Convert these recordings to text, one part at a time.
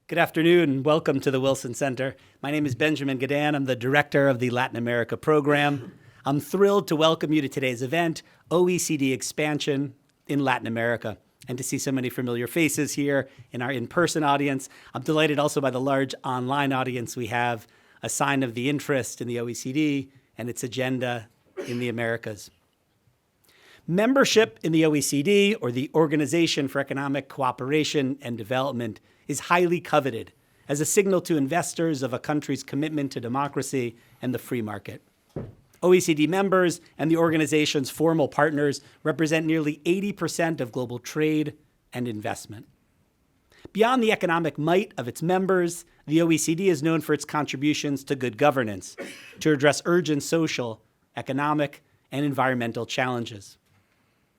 Good afternoon and welcome to the Wilson Center. My name is Benjamin Gadan. I'm the director of the Latin America program. I'm thrilled to welcome you to today's event, OECD Expansion in Latin America, and to see so many familiar faces here in our in-person audience. I'm delighted also by the large online audience we have, a sign of the interest in the OECD and its agenda in the Americas. Membership in the OECD, or the Organization for Economic Cooperation and Development, is highly coveted as a signal to investors of a country's commitment to democracy and the free market. OECD members and the organization's formal partners represent nearly 80% of global trade and investment. Beyond the economic might of its members, the OECD is known for its contributions to good governance, to address urgent social, economic, and environmental challenges.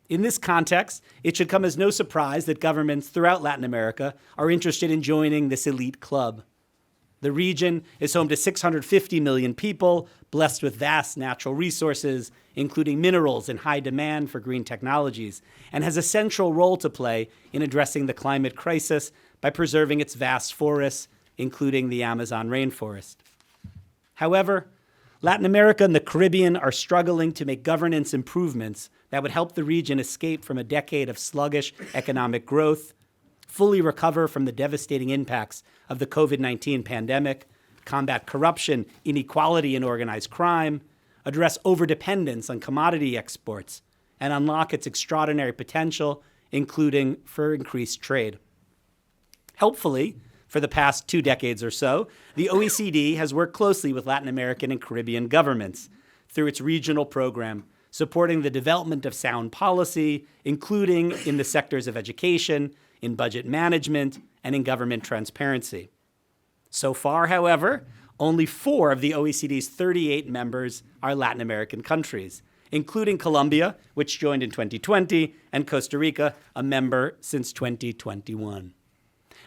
In this context, it should come as no surprise that governments throughout Latin America are interested in joining this elite club. The region is home to 650 million people, blessed with vast natural resources, including minerals in high demand for green technologies, and has a central role to play in addressing the climate crisis by preserving its vast forests, including the Amazon rainforest. However, Latin America and the Caribbean are struggling to make governance improvements that would help the region escape from a decade of sluggish economic growth, fully recover from the devastating impacts of the COVID-19 pandemic, combat corruption, inequality, and organized crime, address overdependence on commodity exports, and unlock its extraordinary potential, including for increased trade. Helpfully, for the past 2 decades or so, the OECD has worked closely with Latin American and Caribbean governments through its regional program, supporting the development of sound policy, including in the sectors of education, in budget management, and in government transparency. So far, however, only 4 of the OECD's 38 members are Latin American countries, including Colombia, which joined in 2020, and Costa Rica, a member since 2021.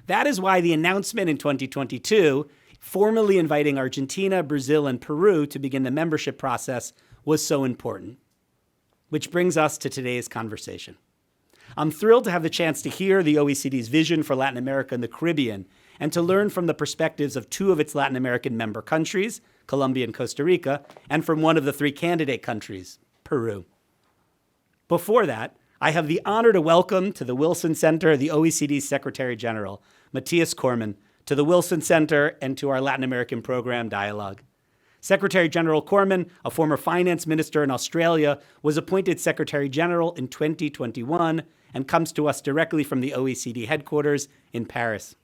That is why the announcement in 2022, formally inviting Argentina, Brazil, and Peru to begin the membership process, was so important. Which brings us to today's conversation. I'm thrilled to have the chance to hear the OECD's vision for Latin America and the Caribbean, and to learn from the perspectives of 2 of its Latin American member countries, Colombia and Costa Rica, and from one of the 3 candidate countries, Peru. Before that, I have the honor to welcome to the Wilson Center the OECD's Secretary General, Matthias Cormann, to the Wilson Center and to our Latin American program Dialogue. Secretary General Cormann, a former finance minister in Australia, was appointed Secretary General in 2021 and comes to us directly from the OECD headquarters in Paris.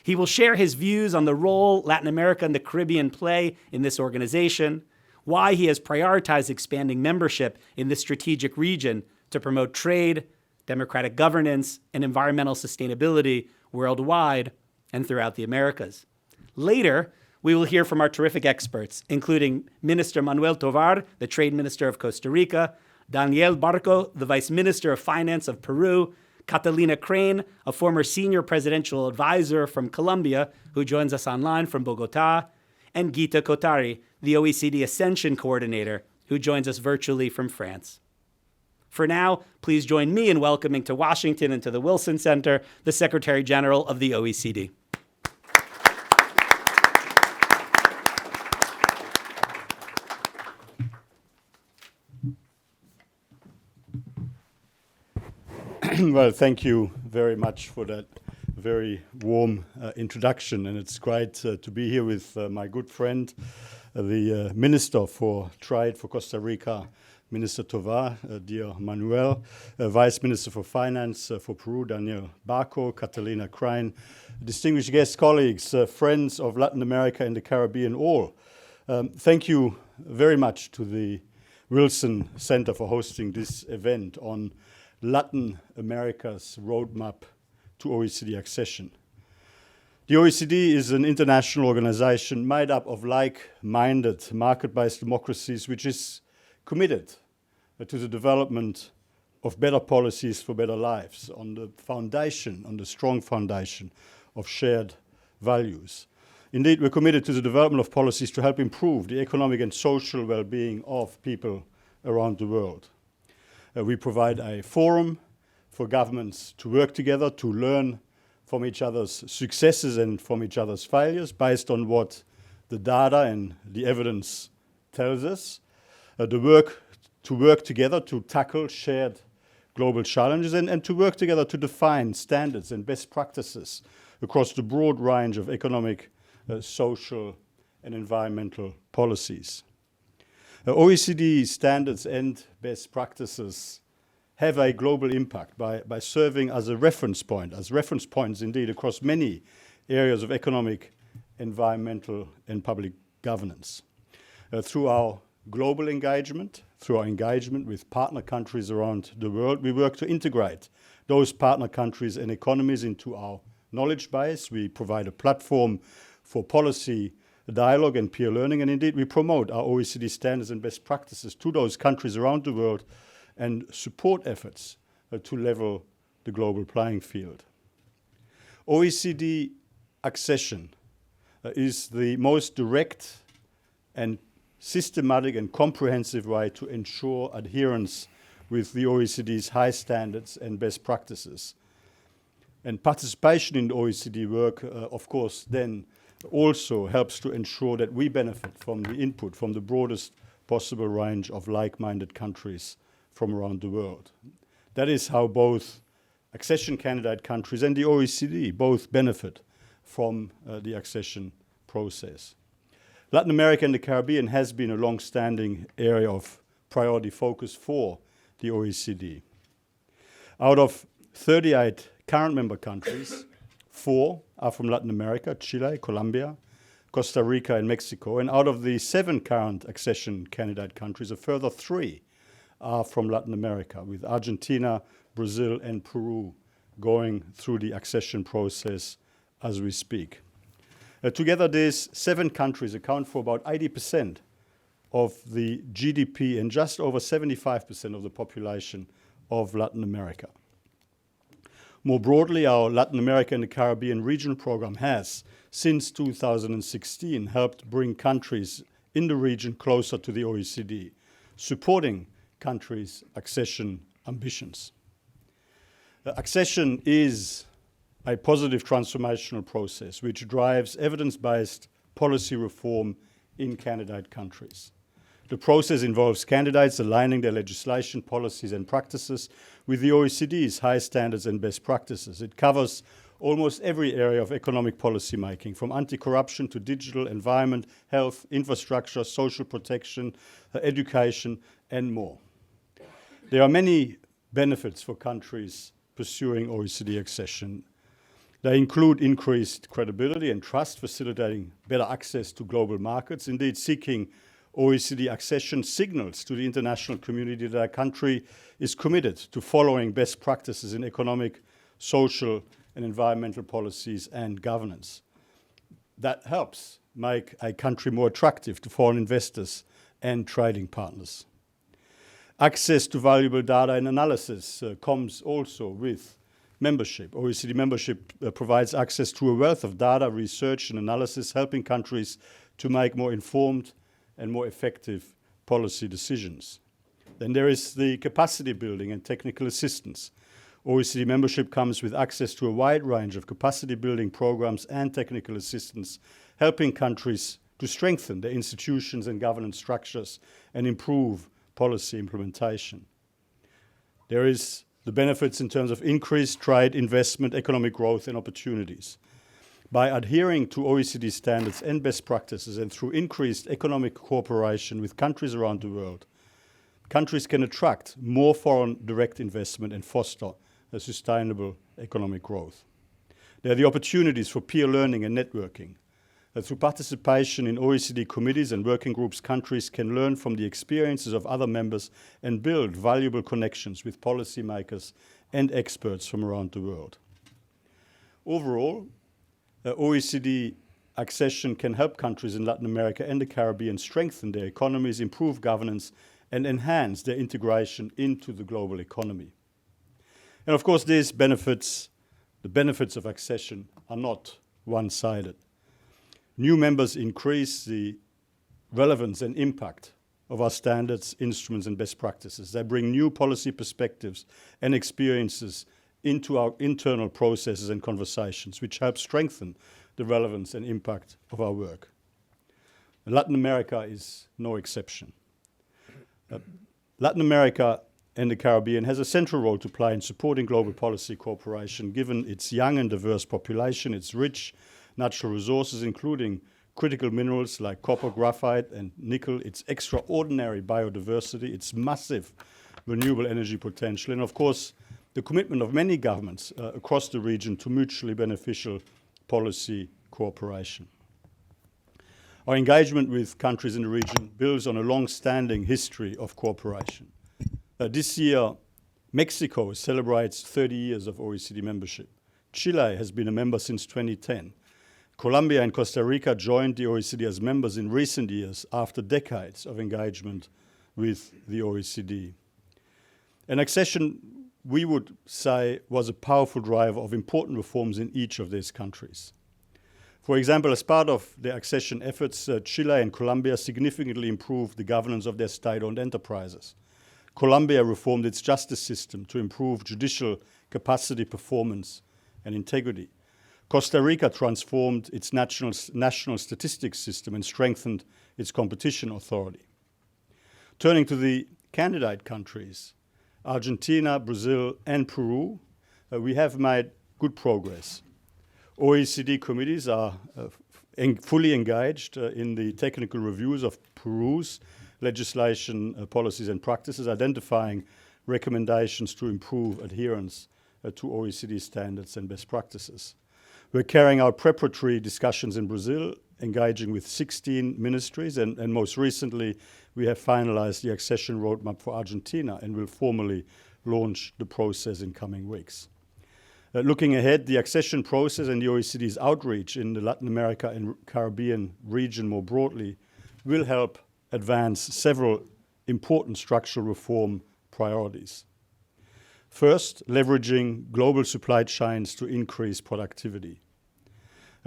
He will share his views on the role Latin America and the Caribbean play in this organization, why he has prioritized expanding membership in this strategic region to promote trade, democratic governance, and environmental sustainability worldwide and throughout the Americas. Later, we will hear from our terrific experts, including Minister Manuel Tovar, the Trade Minister of Costa Rica, Daniel Barco, the Vice Minister of Finance of Peru, Catalina Crane, a former senior presidential advisor from Colombia, who joins us online from Bogota, and Gita Kotari, the OECD Ascension Coordinator, who joins us virtually from France. For now, please join me in welcoming to Washington and to the Wilson Center the Secretary General of the OECD. Well, thank you very much for that very warm introduction. And it's great to be here with my good friend, the Minister for Trade for Costa Rica, Minister Tovar, dear Manuel, Vice Minister for Finance for Peru, Daniel Barco, Catalina Crane, distinguished guest colleagues, friends of Latin America and the Caribbean all. Thank you very much to the Wilson Center for hosting this event on Latin America's roadmap to OECD accession. The OECD is an international organization made up of like-minded market-based democracies which is committed to the development of better policies for better lives on the strong foundation of shared values. Indeed, we're committed to the development of policies to help improve the economic and social well-being of people around the world. We provide a forum for governments to work together, to learn from each other's successes and from each other's failures based on what the data and the evidence tells us. To work together to tackle shared global challenges and to work together to define standards and best practices across the broad range of economic, social and environmental policies. OECD standards and best practices have a global impact by serving as a reference point, as reference points indeed across many areas of economic, environmental and public governance. Through our global engagement, through our engagement with partner countries around the world, we work to integrate those partner countries and economies into our knowledge base. We provide a platform for policy dialogue and peer learning, and indeed we promote our OECD standards and best practices to those countries around the world and support efforts to level the global playing field. OECD accession is the most direct and systematic and comprehensive way to ensure adherence with the OECD's high standards and best practices. And participation in the OECD work, of course, then also helps to ensure that we benefit from the input from the broadest possible range of like-minded countries from around the world. That is how both accession candidate countries and the OECD both benefit from the accession process. Latin America and the Caribbean has been a long-standing area of priority focus for the OECD. Out of 38 current member countries, 4 are from Latin America: Chile, Colombia, Costa Rica and Mexico. And out of the 7 current accession candidate countries, a further 3 are from Latin America, with Argentina, Brazil and Peru going through the accession process as we speak. Together, these 7 countries account for about 80% of the GDP and just over 75% of the population of Latin America. More broadly, our Latin America and the Caribbean Regional Program has, since 2016, helped bring countries in the region closer to the OECD, supporting countries' accession ambitions. Accession is a positive transformational process which drives evidence-based policy reform in candidate countries. The process involves candidates aligning their legislation, policies and practices with the OECD's high standards and best practices. It covers almost every area of economic policy making, from anti-corruption to digital, environment, health, infrastructure, social protection, education and more. There are many benefits for countries pursuing OECD accession. They include increased credibility and trust, facilitating better access to global markets. Indeed, seeking OECD accession signals to the international community that a country is committed to following best practices in economic, social, and environmental policies and governance. That helps make a country more attractive to foreign investors and trading partners. Access to valuable data and analysis comes also with membership. OECD membership provides access to a wealth of data, research and analysis, helping countries to make more informed and more effective policy decisions. Then there is the capacity building and technical assistance. OECD membership comes with access to a wide range of capacity building programs and technical assistance, helping countries to strengthen their institutions and governance structures and improve policy implementation. There is the benefits in terms of increased trade, investment, economic growth and opportunities. By adhering to OECD standards and best practices and through increased economic cooperation with countries around the world, countries can attract more foreign direct investment and foster a sustainable economic growth. There are the opportunities for peer learning and networking. Through participation in OECD committees and working groups, countries can learn from the experiences of other members and build valuable connections with policymakers and experts from around the world. Overall, OECD accession can help countries in Latin America and the Caribbean strengthen their economies, improve governance, and enhance their integration into the global economy. And of course, the benefits of accession are not one-sided. New members increase the relevance and impact of our standards, instruments, and best practices. They bring new policy perspectives and experiences into our internal processes and conversations, which help strengthen the relevance and impact of our work. Latin America is no exception. Latin America and the Caribbean has a central role to play in supporting global policy cooperation, given its young and diverse population, its rich natural resources, including critical minerals like copper, graphite, and nickel, its extraordinary biodiversity, its massive renewable energy potential, and of course, the commitment of many governments across the region to mutually beneficial policy cooperation. Our engagement with countries in the region builds on a long-standing history of cooperation. This year, Mexico celebrates 30 years of OECD membership. Chile has been a member since 2010. Colombia and Costa Rica joined the OECD as members in recent years after decades of engagement with the OECD. An accession, we would say, was a powerful driver of important reforms in each of these countries. For example, as part of their accession efforts, Chile and Colombia significantly improved the governance of their state-owned enterprises. Colombia reformed its justice system to improve judicial capacity, performance, and integrity. Costa Rica transformed its national statistics system and strengthened its competition authority. Turning to the candidate countries, Argentina, Brazil, and Peru, we have made good progress. OECD committees are fully engaged in the technical reviews of Peru's legislation, policies and practices, identifying recommendations to improve adherence to OECD standards and best practices. We're carrying out preparatory discussions in Brazil, engaging with 16 ministries, and most recently we have finalized the accession roadmap for Argentina and will formally launch the process in coming weeks. Looking ahead, the accession process and the OECD's outreach in the Latin America and Caribbean region more broadly will help advance several important structural reform priorities. First, leveraging global supply chains to increase productivity.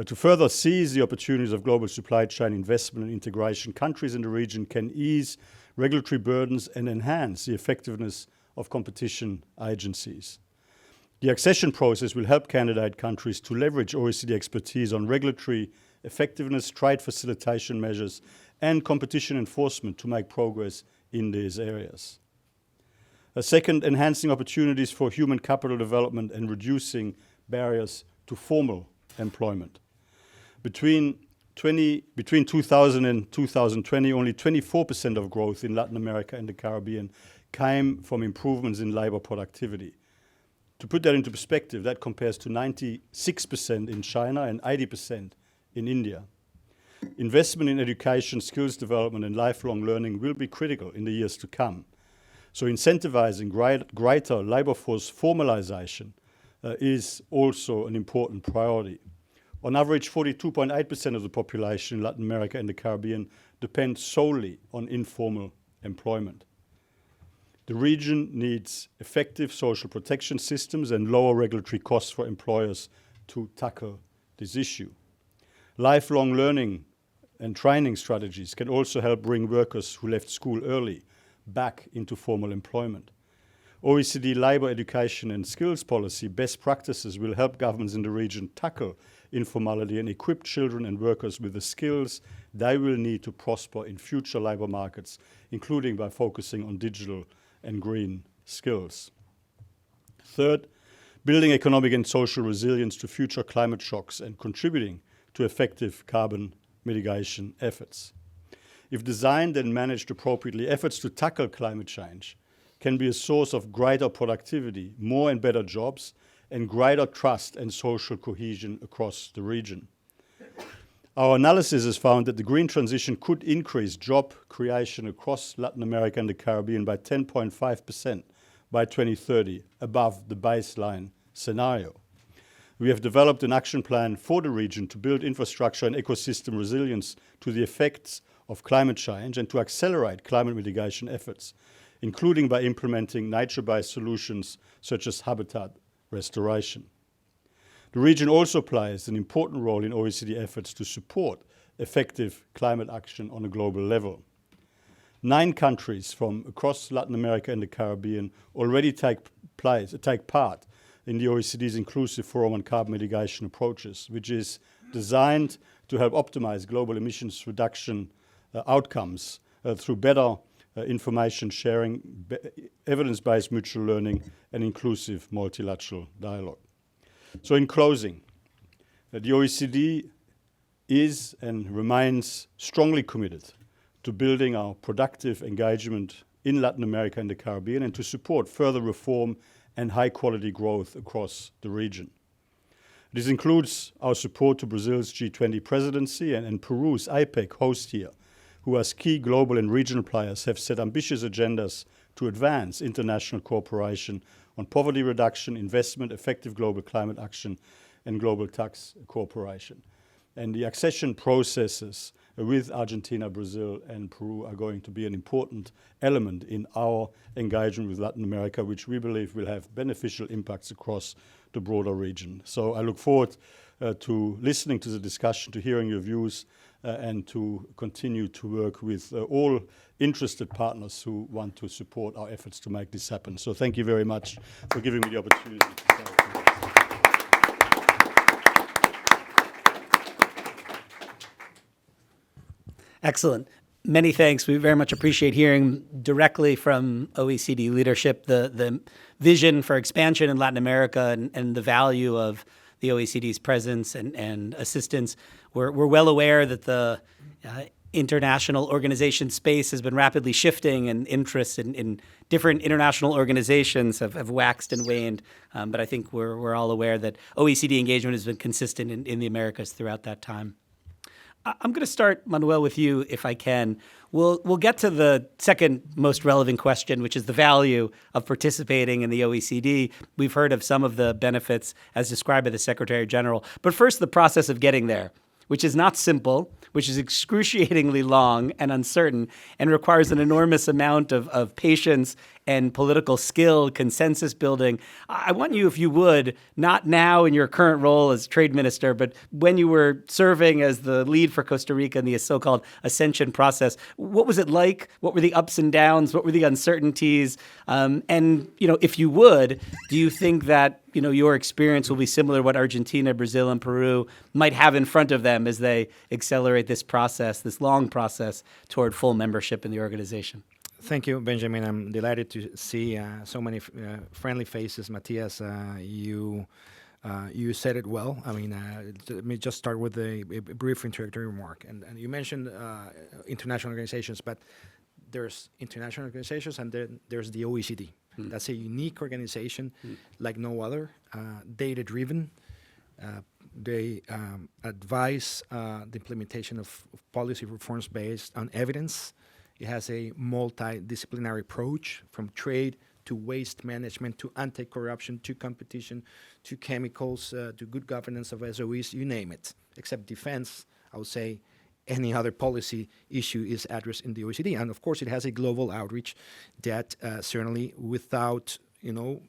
To further seize the opportunities of global supply chain investment and integration, countries in the region can ease regulatory burdens and enhance the effectiveness of competition agencies. The accession process will help candidate countries to leverage OECD expertise on regulatory effectiveness, trade facilitation measures, and competition enforcement to make progress in these areas. Second, enhancing opportunities for human capital development and reducing barriers to formal employment. Between 2000 and 2020, only 24% of growth in Latin America and the Caribbean came from improvements in labor productivity. To put that into perspective, that compares to 96% in China and 80% in India. Investment in education, skills development, and lifelong learning will be critical in the years to come. So incentivizing greater labor force formalization is also an important priority. On average, 42.8% of the population in Latin America and the Caribbean depend solely on informal employment. The region needs effective social protection systems and lower regulatory costs for employers to tackle this issue. Lifelong learning and training strategies can also help bring workers who left school early back into formal employment. OECD labor education and skills policy best practices will help governments in the region tackle informality and equip children and workers with the skills they will need to prosper in future labor markets, including by focusing on digital and green skills. Third, building economic and social resilience to future climate shocks and contributing to effective carbon mitigation efforts. If designed and managed appropriately, efforts to tackle climate change can be a source of greater productivity, more and better jobs, and greater trust and social cohesion across the region. Our analysis has found that the green transition could increase job creation across Latin America and the Caribbean by 10.5% by 2030, above the baseline scenario. We have developed an action plan for the region to build infrastructure and ecosystem resilience to the effects of climate change and to accelerate climate mitigation efforts, including by implementing nature-based solutions such as habitat restoration. The region also plays an important role in OECD efforts to support effective climate action on a global level. 9 countries from across Latin America and the Caribbean already take part in the OECD's Inclusive Forum on Carbon Mitigation Approaches, which is designed to help optimize global emissions reduction outcomes through better information sharing, evidence-based mutual learning, and inclusive multilateral dialogue. So in closing, the OECD is and remains strongly committed to building our productive engagement in Latin America and the Caribbean, and to support further reform and high-quality growth across the region. This includes our support to Brazil's G20 presidency and Peru's APEC host here, who as key global and regional players have set ambitious agendas to advance international cooperation on poverty reduction, investment, effective global climate action, and global tax cooperation. And the accession processes with Argentina, Brazil, and Peru are going to be an important element in our engagement with Latin America, which we believe will have beneficial impacts across the broader region. So I look forward to listening to the discussion, to hearing your views, and to continue to work with all interested partners who want to support our efforts to make this happen. So thank you very much for giving me the opportunity to start. Excellent. Many thanks. We very much appreciate hearing directly from OECD leadership the vision for expansion in Latin America and the value of the OECD's presence and assistance. We're well aware that the international organization space has been rapidly shifting, and interest in different international organizations have waxed and waned. But I think we're all aware that OECD engagement has been consistent in the Americas throughout that time. I'm going to start, Manuel, with you, if I can. We'll get to the second most relevant question, which is the value of participating in the OECD. We've heard of some of the benefits as described by the Secretary General. But first, the process of getting there, which is not simple, which is excruciatingly long and uncertain, and requires an enormous amount of patience and political skill, consensus building. I want you, if you would, not now in your current role as trade minister, but when you were serving as the lead for Costa Rica in the so-called ascension process, what was it like? What were the ups and downs? What were the uncertainties? And, if you would, do you think that, your experience will be similar to what Argentina, Brazil, and Peru might have in front of them as they accelerate this process, this long process toward full membership in the organization? Thank you, Benjamin. I'm delighted to see so many friendly faces. Matthias, you said it well. I mean, let me just start with a brief introductory remark. And you mentioned international organizations, but there's international organizations and then there's the OECD. That's a unique organization like no other, data-driven. They advise the implementation of policy reforms based on evidence. It has a multidisciplinary approach from trade to waste management to anti-corruption to competition to chemicals to good governance of SOEs, you name it. Except defense, I would say any other policy issue is addressed in the OECD. And of course, it has a global outreach that certainly without the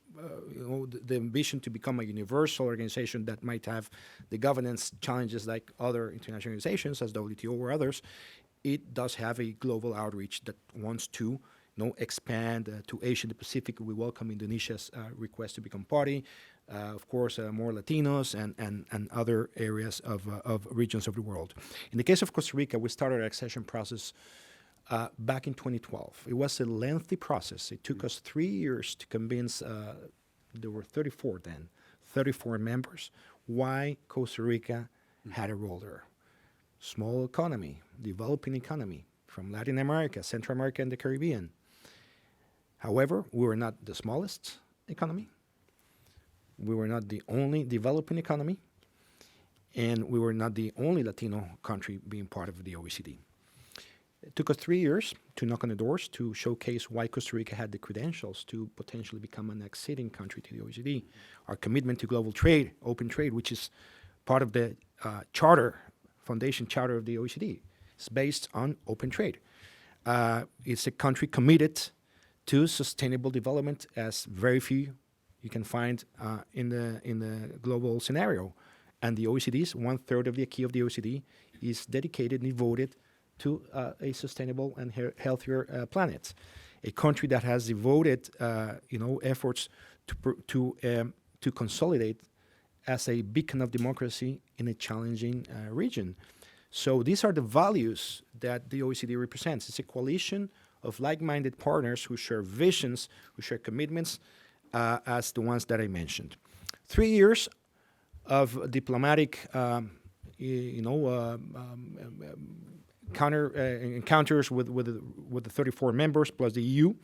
ambition to become a universal organization that might have the governance challenges like other international organizations as WTO or others, it does have a global outreach that wants to expand to Asia and the Pacific. We welcome Indonesia's request to become party. Of course, more Latinos and other areas of regions of the world. In the case of Costa Rica, we started our accession process back in 2012. It was a lengthy process. It took us 3 years to convince, there were 34 members, why Costa Rica had a role there. Small economy, developing economy from Latin America, Central America, and the Caribbean. However, we were not the smallest economy. We were not the only developing economy. And we were not the only Latino country being part of the OECD. It took us 3 years to knock on the doors to showcase why Costa Rica had the credentials to potentially become an acceding country to the OECD. Our commitment to global trade, open trade, which is part of the foundation charter of the OECD, is based on open trade. It's a country committed to sustainable development, as very few you can find in the global scenario. And the OECD's 1/3 of the acquis of the OECD is dedicated and devoted to a sustainable and healthier planet. A country that has devoted efforts to to consolidate as a beacon of democracy in a challenging region. So these are the values that the OECD represents. It's a coalition of like-minded partners who share visions, who share commitments, as the ones that I mentioned. 3 years of diplomatic, encounters with the 34 members plus the EU,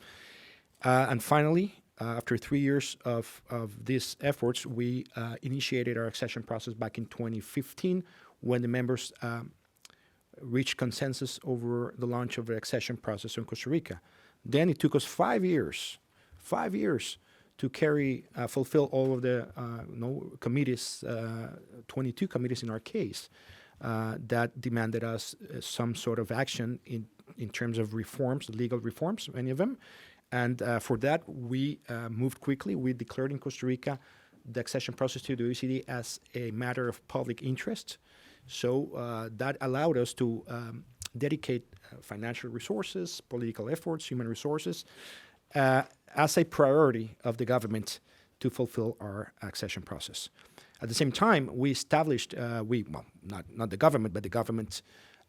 and finally, after 3 years of these efforts, we initiated our accession process back in 2015 when the members reached consensus over the launch of the accession process in Costa Rica. Then it took us 5 years to fulfill all of the committees, 22 committees in our case, that demanded us some sort of action in terms of reforms, legal reforms, many of them. And for that, we moved quickly. We declared in Costa Rica the accession process to the OECD as a matter of public interest. So that allowed us to dedicate financial resources, political efforts, human resources, as a priority of the government to fulfill our accession process. At the same time, we established, not the government, but the government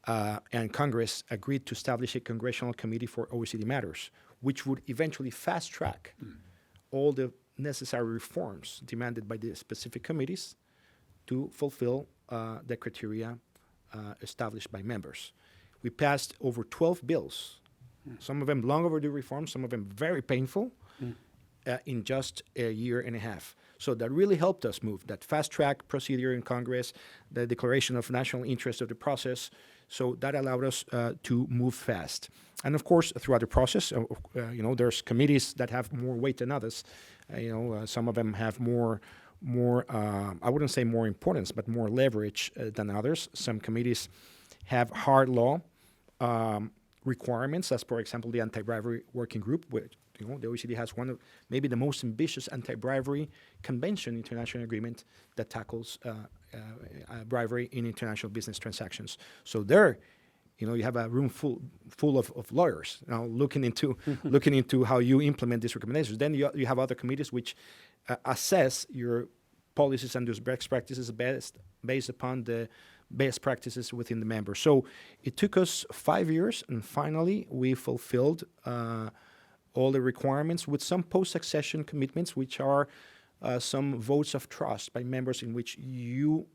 and Congress agreed to establish a congressional committee for OECD matters, which would eventually fast-track all the necessary reforms demanded by the specific committees to fulfill the criteria established by members. We passed over 12 bills, some of them long overdue reforms, some of them very painful, in just a year and a half. So that really helped us move, that fast-track procedure in Congress, the declaration of national interest of the process. So that allowed us to move fast. And of course, throughout the process, there's committees that have more weight than others. Some of them have more, I wouldn't say more importance, but more leverage than others. Some committees have hard law requirements, as for example, the anti-bribery working group, which the OECD has one of maybe the most ambitious anti-bribery convention international agreement that tackles bribery in international business transactions. So there, you have a room full of lawyers looking into how you implement these recommendations. Then you have other committees which assess your policies and those best practices based upon the best practices within the members. So it took us 5 years, and finally we fulfilled all the requirements with some post-accession commitments, which are some votes of trust by members in which you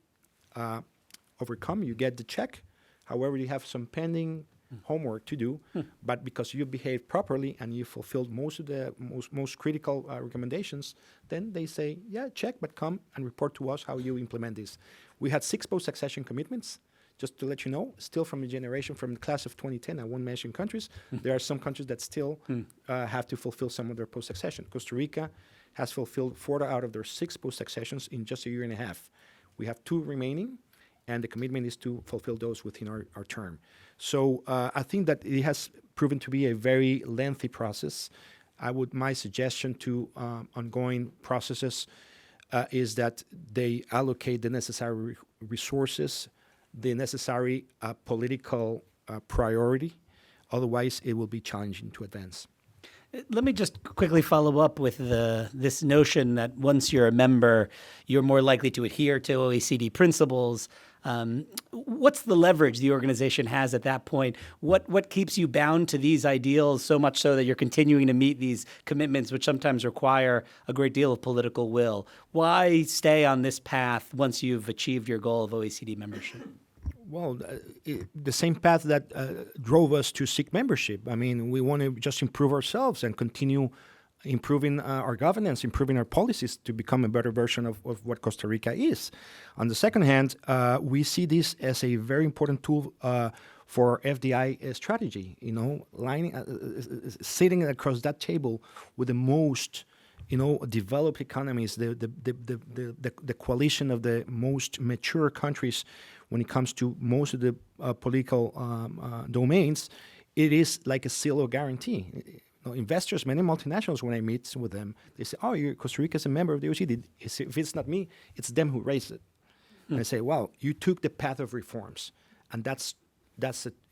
overcome, you get the check. However, you have some pending homework to do, but because you behaved properly and you fulfilled most of the most critical recommendations, then they say, yeah, check, but come and report to us how you implement this. We had 6 post-accession commitments. Just to let you know, still from the generation, from the class of 2010, I won't mention countries, there are some countries that still have to fulfill some of their post-accession. Costa Rica has fulfilled 4 out of their 6 post-accessions in just a year and a half. We have 2 remaining, and the commitment is to fulfill those within our term. So I think that it has proven to be a very lengthy process. My suggestion to ongoing processes is that they allocate the necessary resources, the necessary political priority. Otherwise, it will be challenging to advance. Let me just quickly follow up with this notion that once you're a member, you're more likely to adhere to OECD principles. What's the leverage the organization has at that point? What keeps you bound to these ideals so much so that you're continuing to meet these commitments, which sometimes require a great deal of political will? Why stay on this path once you've achieved your goal of OECD membership? Well, the same path that drove us to seek membership. I mean, we want to just improve ourselves and continue improving our governance, improving our policies to become a better version of what Costa Rica is. On the second hand, we see this as a very important tool for FDI strategy, sitting across that table with the most developed economies, the coalition of the most mature countries when it comes to most of the political domains, it is like a seal of guarantee. Investors, many multinationals, when I meet with them, they say, Costa Rica is a member of the OECD. If it's not me, it's them who raised it. And I say, well, you took the path of reforms, and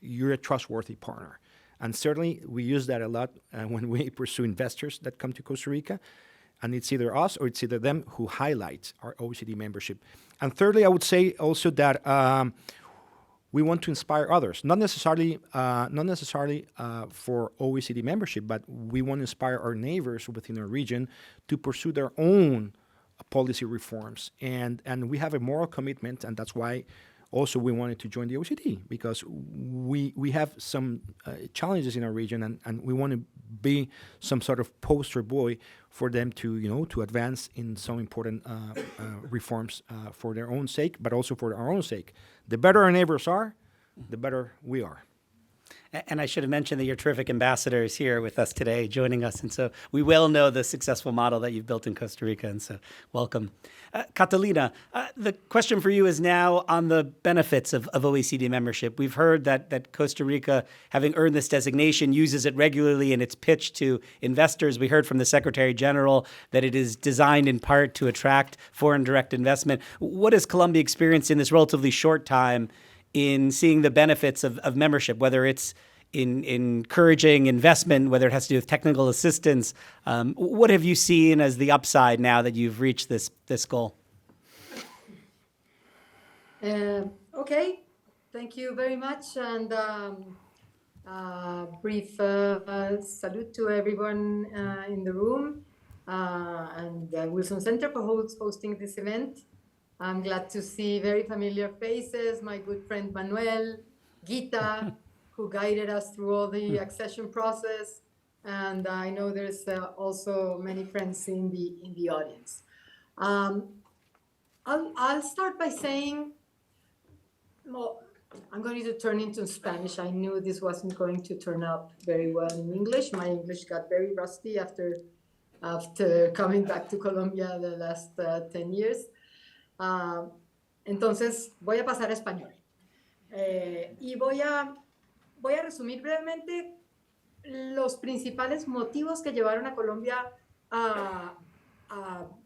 you're a trustworthy partner. And certainly we use that a lot when we pursue investors that come to Costa Rica. And it's either us or it's either them who highlights our OECD membership. And thirdly, I would say also that we want to inspire others, not necessarily for OECD membership, but we want to inspire our neighbors within our region to pursue their own policy reforms. And we have a moral commitment, and that's why also we wanted to join the OECD, because we have some challenges in our region, and we want to be some sort of poster boy for them to advance in some important reforms for their own sake, but also for our own sake. The better our neighbors are, the better we are. And I should have mentioned that your terrific ambassador is here with us today, joining us. And so we well know the successful model that you've built in Costa Rica. And so welcome. Catalina, the question for you is now on the benefits of OECD membership. We've heard that Costa Rica, having earned this designation, uses it regularly in its pitch to investors. We heard from the Secretary General that it is designed in part to attract foreign direct investment. What has Colombia experienced in this relatively short time in seeing the benefits of membership, whether it's in encouraging investment, whether it has to do with technical assistance? What have you seen as the upside now that you've reached this goal? Okay, thank you very much, and brief salute to everyone in the room and Wilson Center for hosting this event. I'm glad to see very familiar faces, my good friend Manuel, Gita, who guided us through all the accession process. And I know there's also many friends in the audience. I'll start by saying, well, I'm going to turn into Spanish. I knew this wasn't going to turn out very well in English. My English got very rusty after coming back to Colombia the last 10 years. Entonces voy a pasar a español y voy a resumir brevemente los principales motivos que llevaron a Colombia a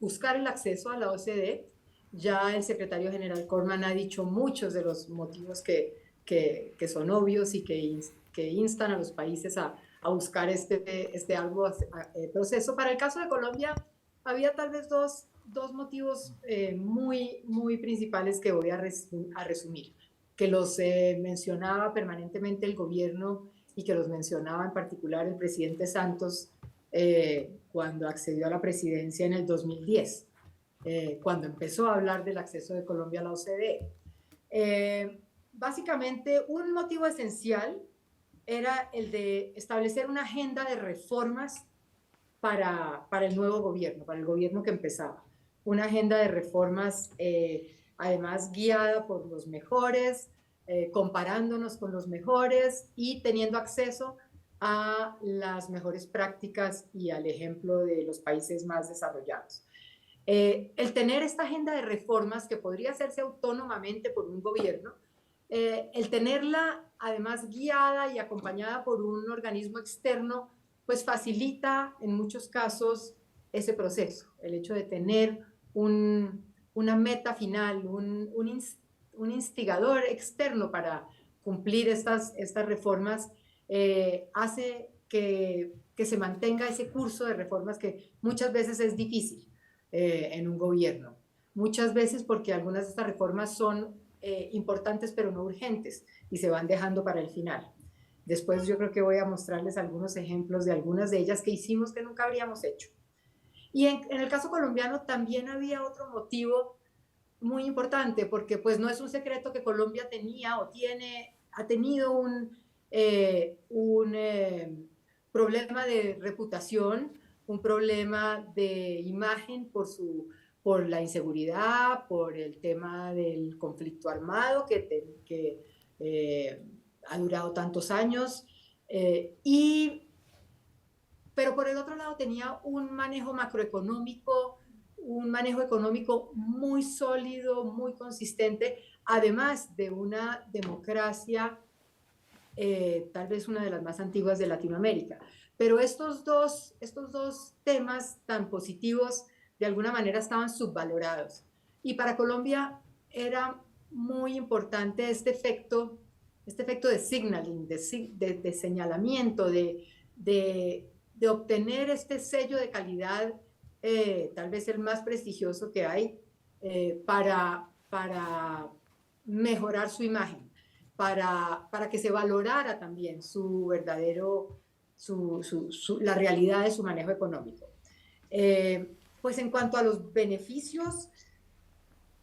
buscar el acceso a la OCDE. Ya el secretario general Corman ha dicho muchos de los motivos que son obvios y que instan a los países a buscar este arduo proceso. Para el caso de Colombia había tal vez dos motivos muy principales que voy a resumir, que los mencionaba permanentemente el gobierno y que los mencionaba en particular el presidente Santos cuando accedió a la presidencia en el 2010, cuando empezó a hablar del acceso de Colombia a la OCDE. Básicamente, un motivo esencial era el de establecer una agenda de reformas para el nuevo gobierno, para el gobierno que empezaba. Una agenda de reformas, además guiada por los mejores, comparándonos con los mejores y teniendo acceso a las mejores prácticas y al ejemplo de los países más desarrollados. El tener esta agenda de reformas que podría hacerse autónomamente por un gobierno, el tenerla además guiada y acompañada por un organismo externo, pues facilita en muchos casos ese proceso, el hecho de tener una meta final, un instigador externo para cumplir estas reformas, hace que se mantenga ese curso de reformas que muchas veces es difícil en un gobierno. Muchas veces porque algunas de estas reformas son importantes pero no urgentes y se van dejando para el final. Después yo creo que voy a mostrarles algunos ejemplos de algunas de ellas que hicimos que nunca habríamos hecho. Y en el caso colombiano también había otro motivo muy importante, porque pues no es un secreto que Colombia tenía o ha tenido un problema de reputación, un problema de imagen por la inseguridad, por el tema del conflicto armado que ha durado tantos años, pero por el otro lado tenía un manejo macroeconómico, un manejo económico muy sólido, muy consistente, además de una democracia tal vez una de las más antiguas de Latinoamérica. Pero estos dos temas tan positivos de alguna manera estaban subvalorados. Y para Colombia era muy importante este efecto de signaling, de señalamiento, de obtener este sello de calidad tal vez el más prestigioso que hay, para mejorar su imagen, para que se valorara también su verdadero, la realidad de su manejo económico. Pues en cuanto a los beneficios,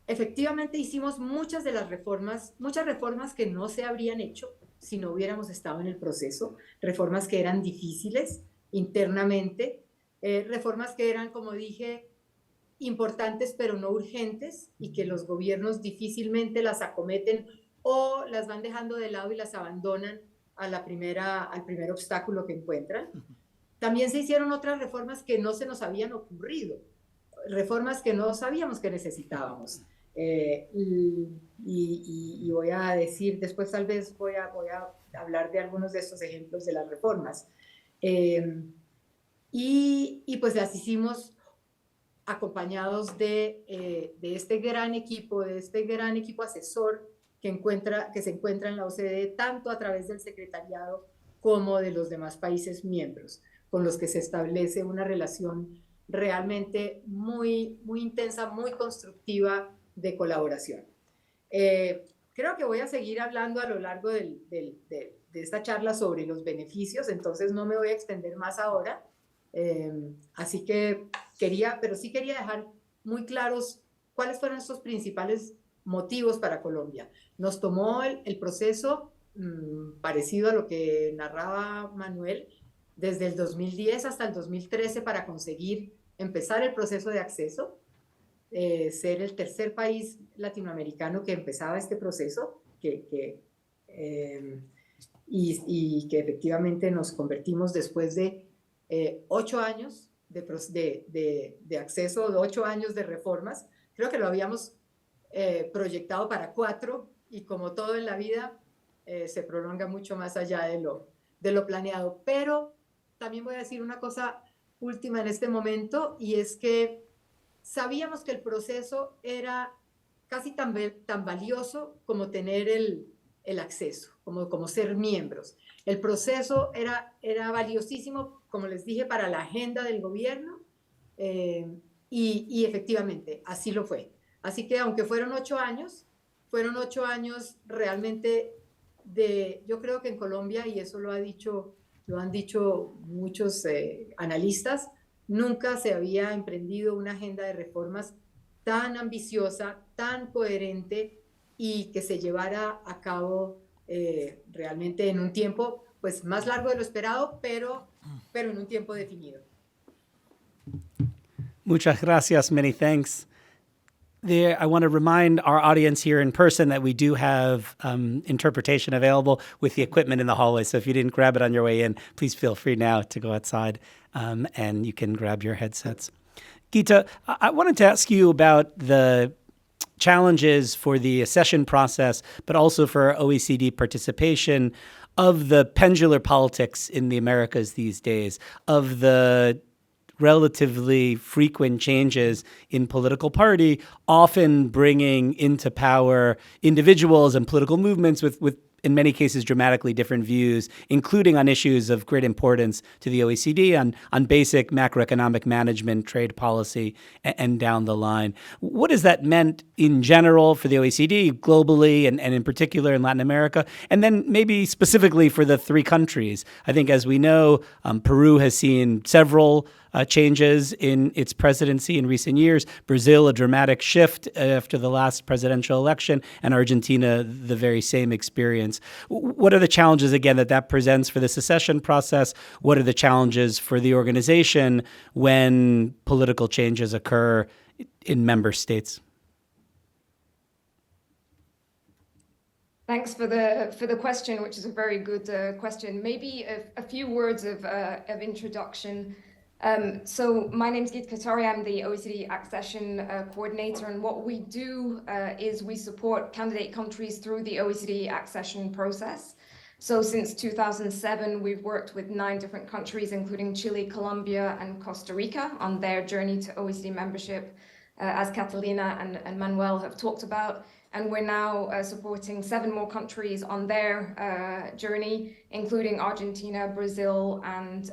efectivamente hicimos muchas reformas que no se habrían hecho si no hubiéramos estado en el proceso, reformas que eran difíciles internamente, reformas que eran, como dije, importantes pero no urgentes y que los gobiernos difícilmente las acometen o las van dejando de lado y las abandonan al primer obstáculo que encuentran. También se hicieron otras reformas que no se nos habían ocurrido, reformas que no sabíamos que necesitábamos. Y voy a decir, después tal vez voy a hablar de algunos de estos ejemplos de las reformas. Y pues las hicimos acompañados de este gran equipo asesor que se encuentra en la OCDE, tanto a través del secretariado como de los demás países miembros, con los que se establece una relación realmente muy, muy intensa, muy constructiva de colaboración. Creo que voy a seguir hablando a lo largo de esta charla sobre los beneficios, entonces no me voy a extender más ahora. Así que pero sí quería dejar muy claros cuáles fueron estos principales motivos para Colombia. Nos tomó el proceso parecido a lo que narraba Manuel, desde el 2010 hasta el 2013 para conseguir empezar el proceso de acceso, ser el tercer país latinoamericano que empezaba este proceso, y que efectivamente nos convertimos después de 8 años de acceso, 8 años de reformas. Creo que lo habíamos proyectado para 4 y como todo en la vida se prolonga mucho más allá de lo planeado. Pero también voy a decir una cosa última en este momento, y es que sabíamos que el proceso era casi tan valioso como tener el acceso, como ser miembros. El proceso era valiosísimo, como les dije, para la agenda del gobierno, y efectivamente así lo fue. Así que aunque fueron 8 años realmente yo creo que en Colombia, y eso lo han dicho muchos analistas, nunca se había emprendido una agenda de reformas tan ambiciosa, tan coherente y que se llevara a cabo realmente en un tiempo pues más largo de lo esperado, pero en un tiempo definido. Muchas gracias. Many thanks. I want to remind our audience here in person that we do have interpretation available with the equipment in the hallway. So if you didn't grab it on your way in, please feel free now to go outside and you can grab your headsets. Gita, I wanted to ask you about the challenges for the accession process, but also for OECD participation of the pendular politics in the Americas these days, of the relatively frequent changes in political party, often bringing into power individuals and political movements with in many cases, dramatically different views, including on issues of great importance to the OECD, on basic macroeconomic management, trade policy, and down the line. What has that meant in general for the OECD, globally, and in particular in Latin America? And then maybe specifically for the 3 countries. I think, as we know, Peru has seen several changes in its presidency in recent years. Brazil, a dramatic shift after the last presidential election, and Argentina, the very same experience. What are the challenges, again, that presents for the secession process? What are the challenges for the organization when political changes occur in member states? Thanks for the question, which is a very good question. Maybe a few words of introduction. So my name is Gita Katari. I'm the OECD Accession Coordinator, and what we do is we support candidate countries through the OECD accession process. So since 2007, we've worked with 9 different countries, including Chile, Colombia, and Costa Rica, on their journey to OECD membership, as Catalina and Manuel have talked about. And we're now supporting 7 more countries on their journey, including Argentina, Brazil, and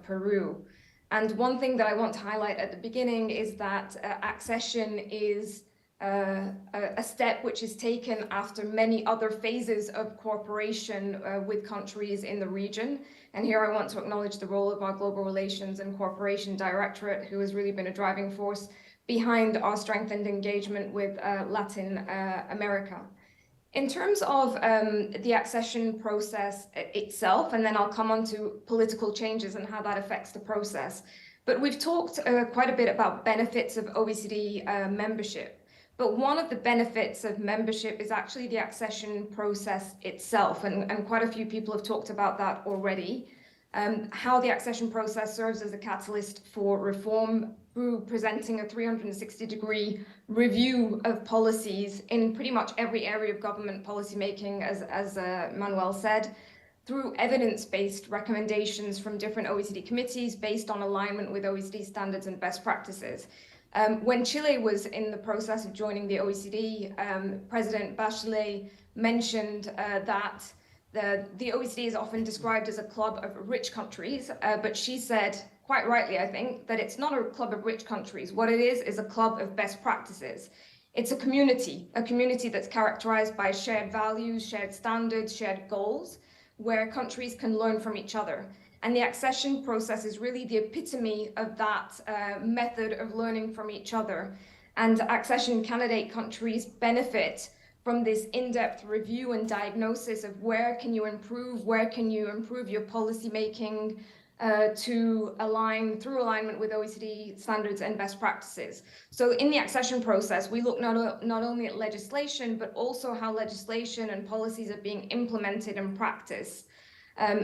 Peru. And one thing that I want to highlight at the beginning is that accession is a step which is taken after many other phases of cooperation with countries in the region. And here I want to acknowledge the role of our Global Relations and Cooperation Directorate, who has really been a driving force behind our strengthened engagement with Latin America. In terms of the accession process itself, and then I'll come on to political changes and how that affects the process. But we've talked quite a bit about benefits of OECD membership. But one of the benefits of membership is actually the accession process itself, and quite a few people have talked about that already. How the accession process serves as a catalyst for reform through presenting a 360-degree review of policies in pretty much every area of government policymaking, as Manuel said, through evidence-based recommendations from different OECD committees based on alignment with OECD standards and best practices. When Chile was in the process of joining the OECD, President Bachelet mentioned that the OECD is often described as a club of rich countries, but she said, quite rightly, I think, that it's not a club of rich countries. What it is a club of best practices. It's a community that's characterized by shared values, shared standards, shared goals, where countries can learn from each other. And the accession process is really the epitome of that method of learning from each other. And accession candidate countries benefit from this in-depth review and diagnosis of where can you improve your policy making to align through alignment with OECD standards and best practices. So in the accession process, we look not only at legislation, but also how legislation and policies are being implemented in practice.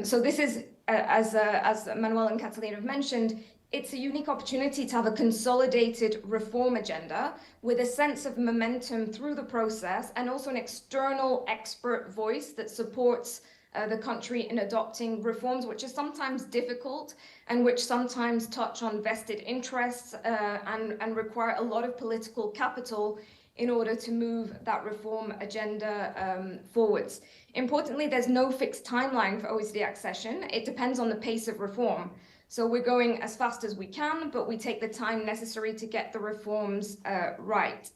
So this is, as Manuel and Catalina have mentioned, it's a unique opportunity to have a consolidated reform agenda with a sense of momentum through the process and also an external expert voice that supports the country in adopting reforms, which are sometimes difficult and which sometimes touch on vested interests and require a lot of political capital in order to move that reform agenda forwards. Importantly, there's no fixed timeline for OECD accession. It depends on the pace of reform. So we're going as fast as we can, but we take the time necessary to get the reforms right.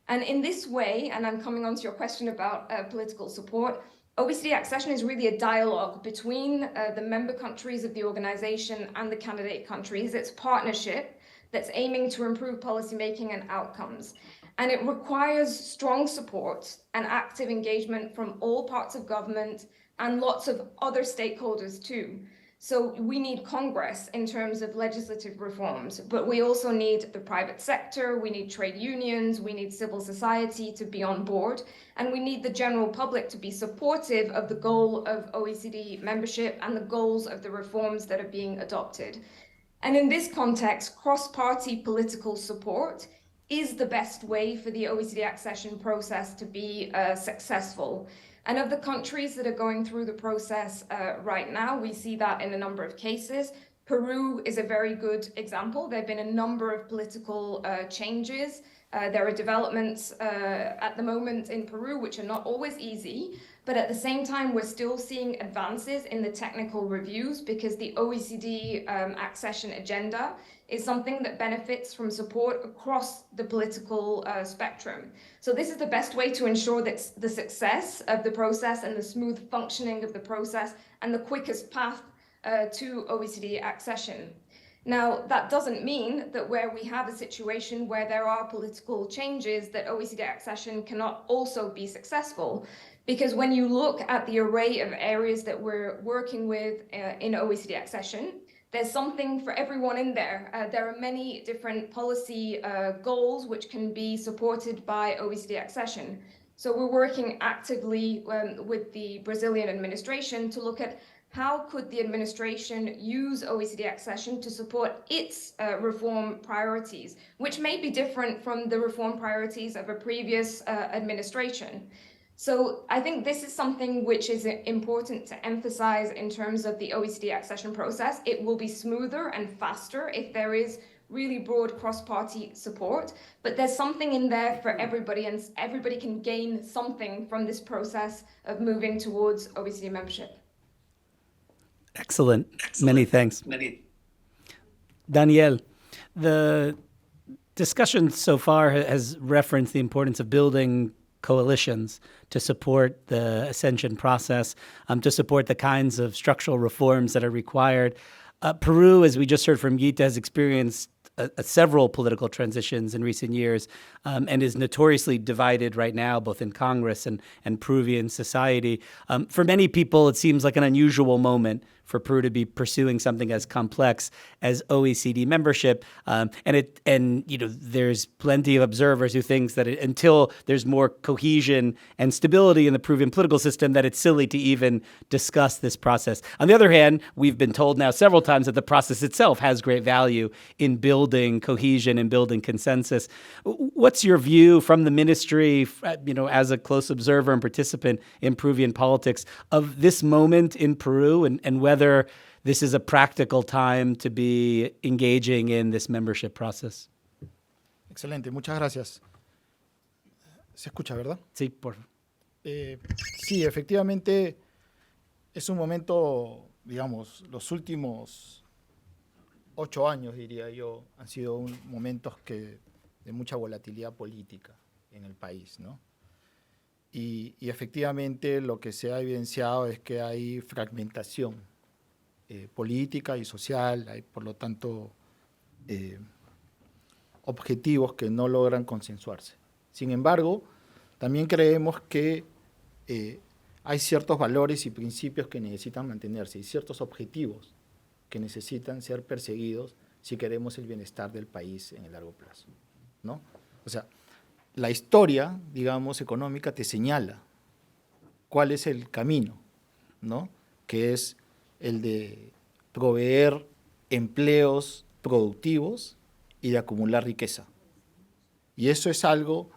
And in this way, and I'm coming on to your question about political support, OECD accession is really a dialogue between the member countries of the organization and the candidate countries. It's a partnership that's aiming to improve policymaking and outcomes. And it requires strong support and active engagement from all parts of government and lots of other stakeholders too. So we need Congress in terms of legislative reforms, but we also need the private sector, we need trade unions, we need civil society to be on board, and we need the general public to be supportive of the goal of OECD membership and the goals of the reforms that are being adopted. And in this context, cross-party political support is the best way for the OECD accession process to be successful. And of the countries that are going through the process right now, we see that in a number of cases. Peru is a very good example. There have been a number of political changes. There are developments at the moment in Peru, which are not always easy, but at the same time, we're still seeing advances in the technical reviews because the OECD accession agenda is something that benefits from support across the political spectrum. So this is the best way to ensure that the success of the process and the smooth functioning of the process and the quickest path to OECD accession. Now, that doesn't mean that where we have a situation where there are political changes that OECD accession cannot also be successful. Because when you look at the array of areas that we're working with in OECD accession, there's something for everyone in there. There are many different policy goals which can be supported by OECD accession. So we're working actively with the Brazilian administration to look at how could the administration use OECD accession to support its reform priorities, which may be different from the reform priorities of a previous administration. So I think this is something which is important to emphasize in terms of the OECD accession process. It will be smoother and faster if there is really broad cross-party support, but there's something in there for everybody, and everybody can gain something from this process of moving towards OECD membership. Excellent. Many thanks. Daniel, the discussion so far has referenced the importance of building coalitions to support the ascension process, to support the kinds of structural reforms that are required. Peru, as we just heard from Gita, has experienced several political transitions in recent years and is notoriously divided right now, both in Congress and Peruvian society. For many people, it seems like an unusual moment for Peru to be pursuing something as complex as OECD membership, and there's plenty of observers who thinks that until there's more cohesion and stability in the Peruvian political system, that it's silly to even discuss this process. On the other hand, we've been told now several times that the process itself has great value in building cohesion and building consensus. What's your view from the ministry, as a close observer and participant in Peruvian politics, of this moment in Peru and whether this is a practical time to be engaging in this membership process? Excelente, muchas gracias. ¿Se escucha, verdad? Sí, por Sí, efectivamente es un momento, digamos, los últimos 8 años, diría yo, han sido momentos de mucha volatilidad política en el país, ¿no? Y efectivamente lo que se ha evidenciado es que hay fragmentación política y social, hay por lo tanto objetivos que no logran consensuarse. Sin embargo, también creemos que hay ciertos valores y principios que necesitan mantenerse y ciertos objetivos que necesitan ser perseguidos si queremos el bienestar del país en el largo plazo, ¿no? O sea, la historia, digamos, económica te señala cuál es el camino, ¿no? Que es el de proveer empleos productivos y de acumular riqueza. Y eso es algo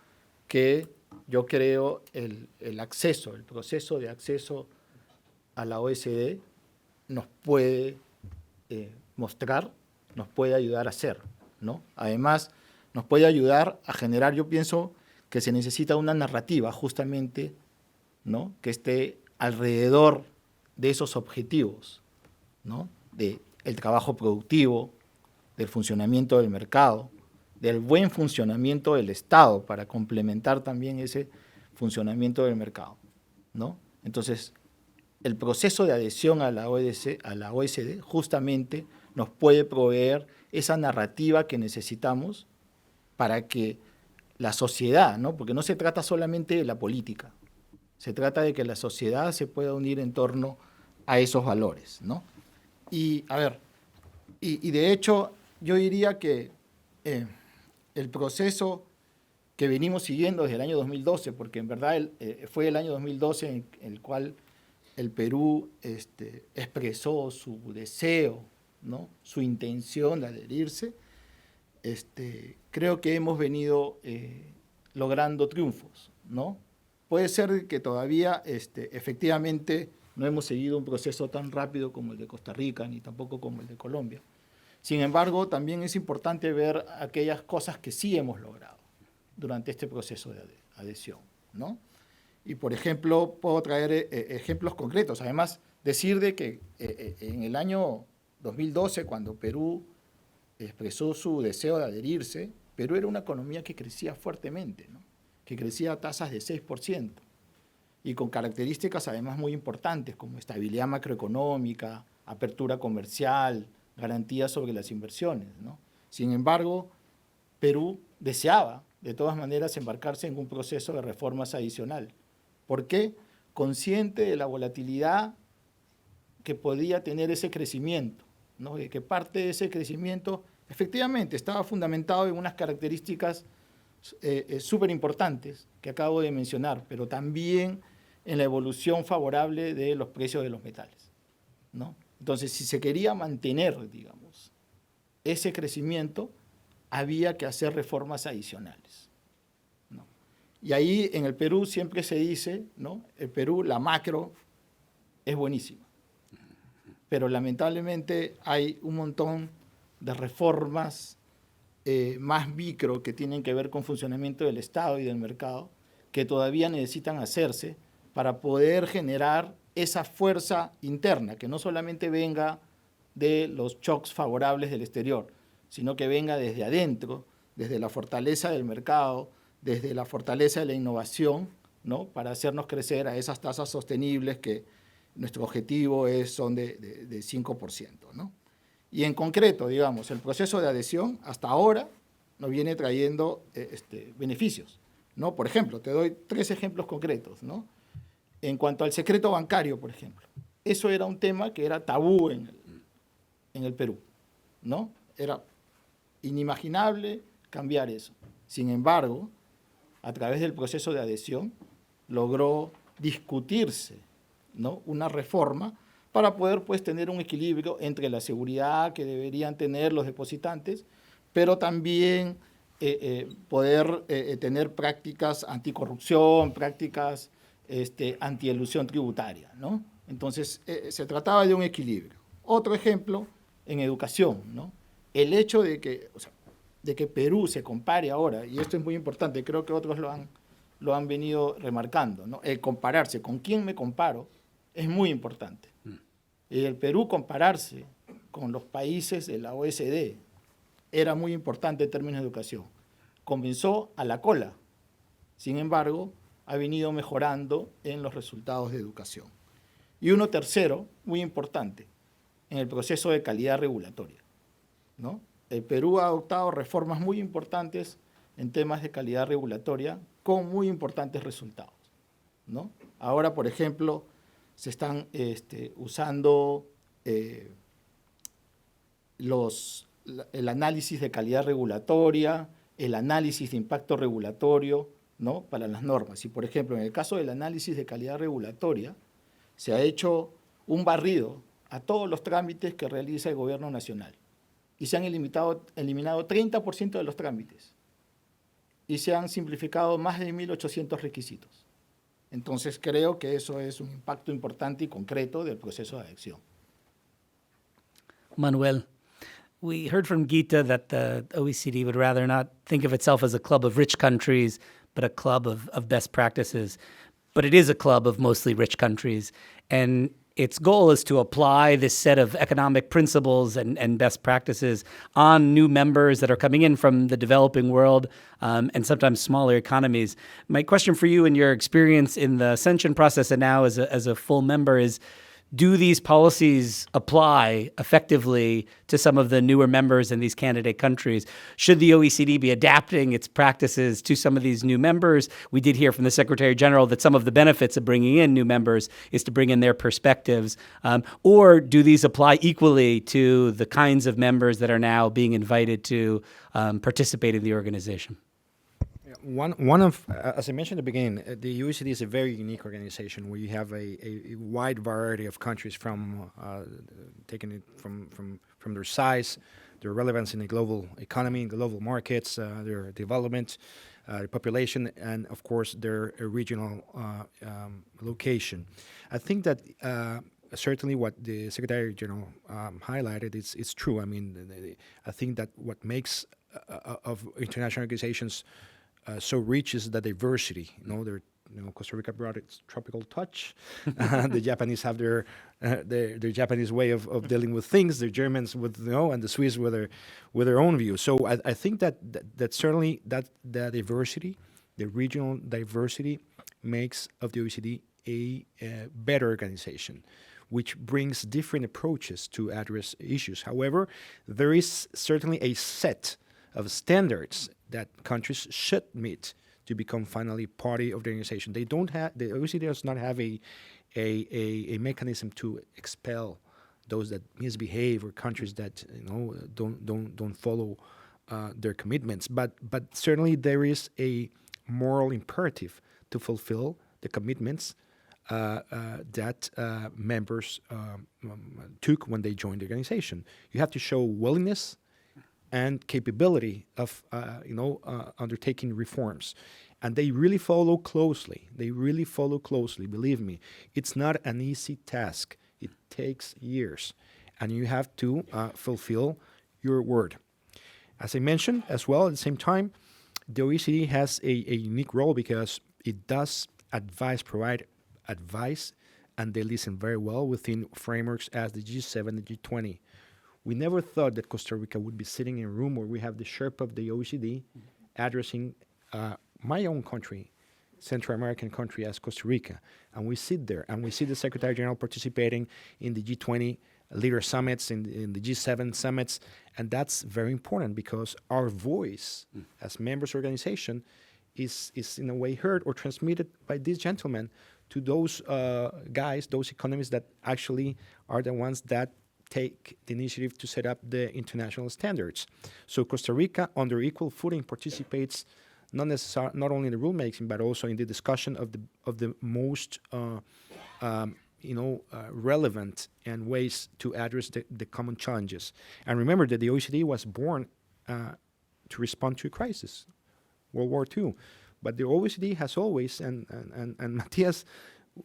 que yo creo el proceso de acceso a la OECD nos puede mostrar, nos puede ayudar a hacer, ¿no? Además, nos puede ayudar a generar, yo pienso que se necesita una narrativa justamente, ¿no? Que esté alrededor de esos objetivos, ¿no? Del trabajo productivo, del funcionamiento del mercado, del buen funcionamiento del Estado para complementar también ese funcionamiento del mercado, ¿no? Entonces, el proceso de adhesión a la OECD justamente nos puede proveer esa narrativa que necesitamos para que la sociedad, ¿no? Porque no se trata solamente de la política, se trata de que la sociedad se pueda unir en torno a esos valores, ¿no? Y, a ver, y de hecho, yo diría que el proceso que venimos siguiendo desde el año 2012, porque en verdad fue el año 2012 en el cual el Perú expresó su deseo, ¿no? Su intención de adherirse, creo que hemos venido logrando triunfos, ¿no? Puede ser que todavía efectivamente no hemos seguido un proceso tan rápido como el de Costa Rica, ni tampoco como el de Colombia. Sin embargo, también es importante ver aquellas cosas que sí hemos logrado durante este proceso de adhesión, ¿no? Y, por ejemplo, puedo traer ejemplos concretos. Además, decir de que en el año 2012, cuando Perú expresó su deseo de adherirse, Perú era una economía que crecía fuertemente, ¿no? Que crecía a tasas de 6%, y con características además muy importantes, como estabilidad macroeconómica, apertura comercial, garantías sobre las inversiones, ¿no? Sin embargo, Perú deseaba, de todas maneras, embarcarse en un proceso de reformas adicional. ¿Por qué? Consciente de la volatilidad que podía tener ese crecimiento, ¿no? De que parte de ese crecimiento efectivamente estaba fundamentado en unas características súper importantes que acabo de mencionar, pero también en la evolución favorable de los precios de los metales, ¿no? Entonces, si se quería mantener, digamos, ese crecimiento, había que hacer reformas adicionales, ¿no? Y ahí en el Perú siempre se dice, ¿no? El Perú, la macro es buenísima, pero lamentablemente hay un montón de reformas más micro que tienen que ver con funcionamiento del Estado y del mercado que todavía necesitan hacerse para poder generar esa fuerza interna, que no solamente venga de los shocks favorables del exterior, sino que venga desde adentro, desde la fortaleza del mercado, desde la fortaleza de la innovación, ¿no? Para hacernos crecer a esas tasas sostenibles que nuestro objetivo son de 5%, ¿no? Y en concreto, digamos, el proceso de adhesión hasta ahora nos viene trayendo beneficios, ¿no? Por ejemplo, te doy 3 ejemplos concretos, ¿no? En cuanto al secreto bancario, por ejemplo, eso era un tema que era tabú en el Perú, ¿no? Era inimaginable cambiar eso. Sin embargo, a través del proceso de adhesión, logró discutirse, ¿no? Una reforma para poder pues, tener un equilibrio entre la seguridad que deberían tener los depositantes, pero también poder tener prácticas anticorrupción, prácticas antielusión tributaria, ¿no? Entonces, se trataba de un equilibrio. Otro ejemplo, en educación, ¿no? El hecho de que Perú se compare ahora, y esto es muy importante, creo que otros lo han venido remarcando, ¿no? El compararse, ¿con quién me comparo? Es muy importante. El Perú compararse con los países de la OECD era muy importante en términos de educación. Comenzó a la cola, sin embargo, ha venido mejorando en los resultados de educación. Y uno tercero, muy importante, en el proceso de calidad regulatoria, ¿no? El Perú ha adoptado reformas muy importantes en temas de calidad regulatoria con muy importantes resultados, ¿no? Ahora, por ejemplo, se están usando el análisis de calidad regulatoria, el análisis de impacto regulatorio, ¿no? Para las normas. Y, por ejemplo, en el caso del análisis de calidad regulatoria, se ha hecho un barrido a todos los trámites que realiza el Gobierno Nacional. Y se han eliminado 30% de los trámites. Y se han simplificado más de 1.800 requisitos. Entonces, creo que eso es un impacto importante y concreto del proceso de adhesión. Manuel, we heard from Gita that the OECD would rather not think of itself as a club of rich countries, but a club of best practices. But it is a club of mostly rich countries. And its goal is to apply this set of economic principles and best practices on new members that are coming in from the developing world and sometimes smaller economies. My question for you, in your experience in the ascension process and now as a full member, is do these policies apply effectively to some of the newer members in these candidate countries? Should the OECD be adapting its practices to some of these new members? We did hear from the Secretary General that some of the benefits of bringing in new members is to bring in their perspectives. Or do these apply equally to the kinds of members that are now being invited to participate in the organization? One of, as I mentioned at the beginning, the OECD is a very unique organization where you have a wide variety of countries from taking it from their size, their relevance in the global economy, global markets, their development, their population, and of course their regional location. I think that certainly what the Secretary General highlighted is true. I mean, I think that what makes of international organizations so rich is the diversity. Costa Rica brought its tropical touch. The Japanese have their Japanese way of dealing with things. The Germans with and the Swiss with their own view. So I think that certainly that the diversity, the regional diversity, makes of the OECD a better organization, which brings different approaches to address issues. However, there is certainly a set of standards that countries should meet to become finally party of the organization. They don't have, the OECD does not have a mechanism to expel those that misbehave or countries that don't follow their commitments. But certainly there is a moral imperative to fulfill the commitments that members took when they joined the organization. You have to show willingness and capability of undertaking reforms. And they really follow closely. Believe me, it's not an easy task. It takes years. And you have to fulfill your word. As I mentioned as well, at the same time, the OECD has a unique role because it does provide advice, and they listen very well within frameworks as the G7 and G20, We never thought that Costa Rica would be sitting in a room where we have the Sherpa of the OECD addressing my own country, Central American country as Costa Rica. And we sit there and we see the Secretary General participating in the G20 leader summits, in the G7 summits. And that's very important because our voice as members organization is in a way heard or transmitted by these gentlemen to those guys, those economists that actually are the ones that take the initiative to set up the international standards. So Costa Rica, under equal footing, participates not only in the rulemaking, but also in the discussion of the most relevant and ways to address the common challenges. And remember that the OECD was born to respond to a crisis, World War II. But the OECD has always, and Matthias,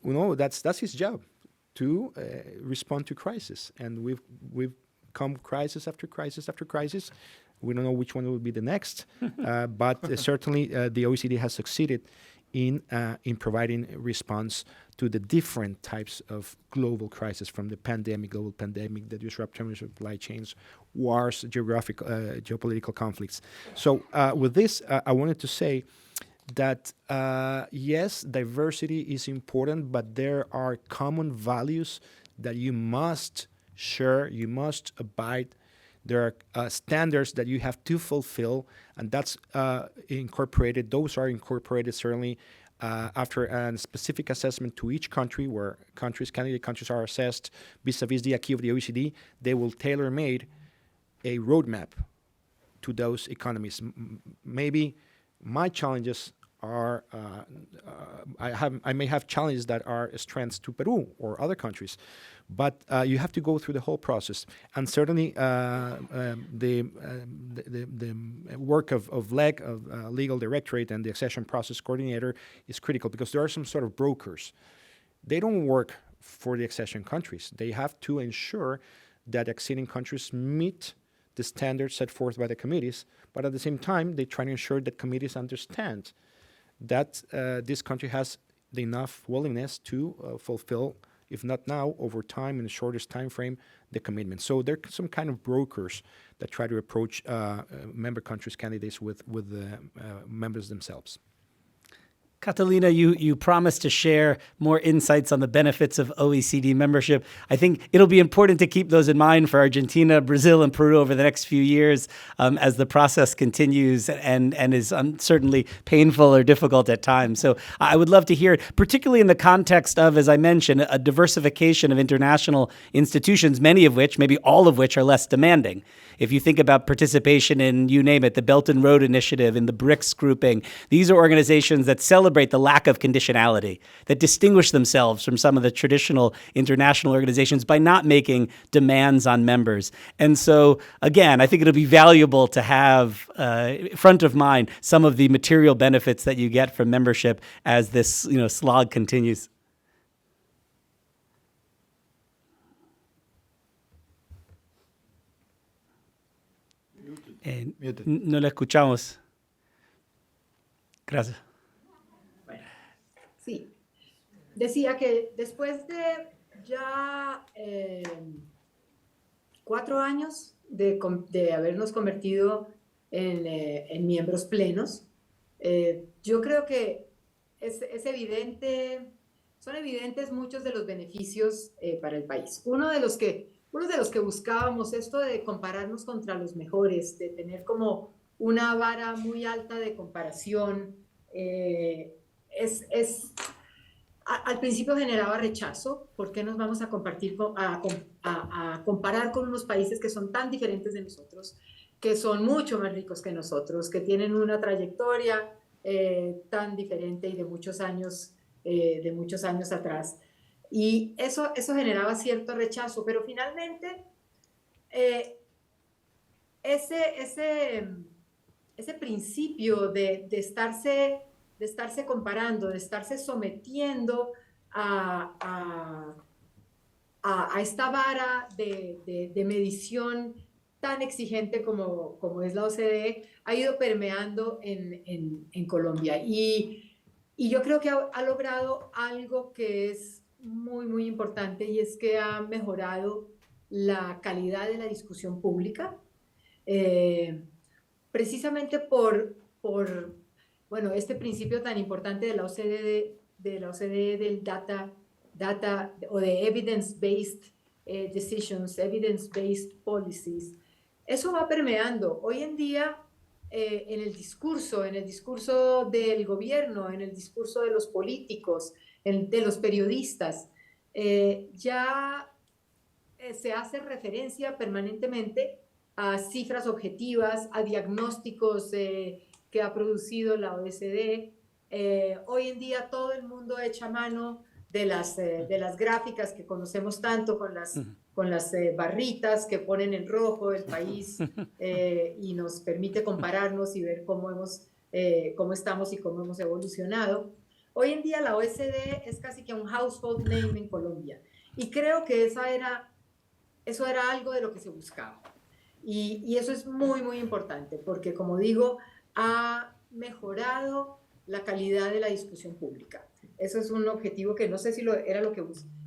that's his job, to respond to crisis. And we've come crisis after crisis after crisis. We don't know which one will be the next, but certainly the OECD has succeeded in providing a response to the different types of global crises, from the global pandemic, the disruption of supply chains, wars, geopolitical conflicts. So with this, I wanted to say that yes, diversity is important, but there are common values that you must share, you must abide. There are standards that you have to fulfill, and that's incorporated. Those are incorporated certainly after a specific assessment to each country, where candidate countries are assessed vis-a-vis the acquis of the OECD. They will tailor-made a roadmap to those economies. Maybe my challenges are, I may have challenges that are strengths to Peru or other countries, but you have to go through the whole process. And certainly the work of LEG, of Legal Directorate, and the Accession Process Coordinator is critical, because there are some sort of brokers. They don't work for the accession countries. They have to ensure that acceding countries meet the standards set forth by the committees, but at the same time, they try to ensure that committees understand that this country has the enough willingness to fulfill, if not now, over time, in the shortest time frame, the commitment. So there are some kind of brokers that try to approach member countries' candidates with the members themselves. Catalina, you promised to share more insights on the benefits of OECD membership. I think it'll be important to keep those in mind for Argentina, Brazil, and Peru over the next few years as the process continues and is certainly painful or difficult at times. So I would love to hear it, particularly in the context of, as I mentioned, a diversification of international institutions, many of which, maybe all of which, are less demanding. If you think about participation in, you name it, the Belt and Road Initiative, in the BRICS grouping, these are organizations that celebrate the lack of conditionality, that distinguish themselves from some of the traditional international organizations by not making demands on members. And so, again, I think it'll be valuable to have front of mind some of the material benefits that you get from membership as this slog continues. No la escuchamos. Gracias. Bueno, sí. Decía que después de ya 4 años de habernos convertido en miembros plenos, yo creo que es evidente, son evidentes muchos de los beneficios para el país. Uno de los que buscábamos, esto de compararnos contra los mejores, de tener como una vara muy alta de comparación, al principio generaba rechazo. ¿Por qué nos vamos a comparar con unos países que son tan diferentes de nosotros, que son mucho más ricos que nosotros, que tienen una trayectoria tan diferente y de muchos años atrás? Y eso generaba cierto rechazo, pero finalmente ese principio de estarse comparando, de estarse sometiendo a esta vara de medición tan exigente como es la OCDE, ha ido permeando en Colombia. Y yo creo que ha logrado algo que es muy, muy importante, y es que ha mejorado la calidad de la discusión pública, precisamente bueno, este principio tan importante de la OCDE del data o de evidence-based decisions, evidence-based policies. Eso va permeando. Hoy en día, en el discurso del gobierno, en el discurso de los políticos, de los periodistas, ya se hace referencia permanentemente a cifras objetivas, a diagnósticos que ha producido la OECD. Hoy en día todo el mundo echa mano de las gráficas que conocemos tanto, con las barritas que ponen en rojo el país y nos permite compararnos y ver cómo estamos y cómo hemos evolucionado. Hoy en día la OECD es casi que un household name en Colombia y creo que eso era algo de lo que se buscaba. Y eso es muy, muy importante, porque como digo, ha mejorado la calidad de la discusión pública. Eso es un objetivo que no sé si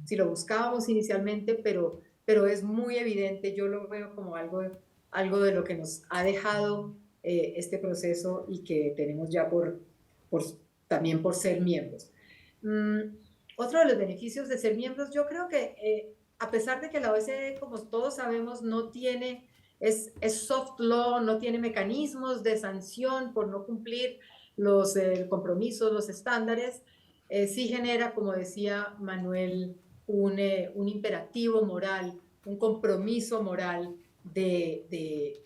si lo buscábamos inicialmente, pero es muy evidente. Yo lo veo como algo de lo que nos ha dejado este proceso y que tenemos ya también por ser miembros. Otro de los beneficios de ser miembros, yo creo que a pesar de que la OECD, como todos sabemos, es soft law, no tiene mecanismos de sanción por no cumplir los compromisos, los estándares, sí genera, como decía Manuel, un imperativo moral, un compromiso moral de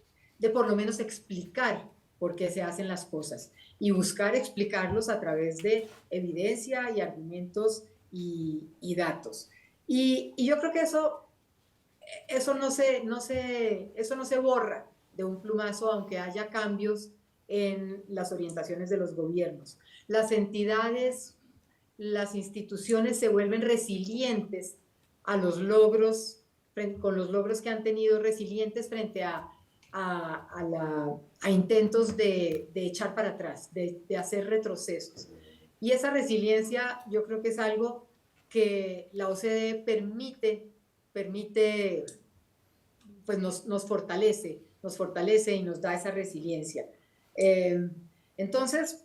por lo menos explicar por qué se hacen las cosas y buscar explicarlos a través de evidencia y argumentos y datos. Y yo creo que eso no se borra de un plumazo, aunque haya cambios en las orientaciones de los gobiernos. Las entidades, las instituciones se vuelven resilientes a los logros, con los logros que han tenido, resilientes frente a intentos de echar para atrás, de hacer retrocesos. Y esa resiliencia yo creo que es algo que la OCDE permite pues nos fortalece y nos da esa resiliencia. Entonces,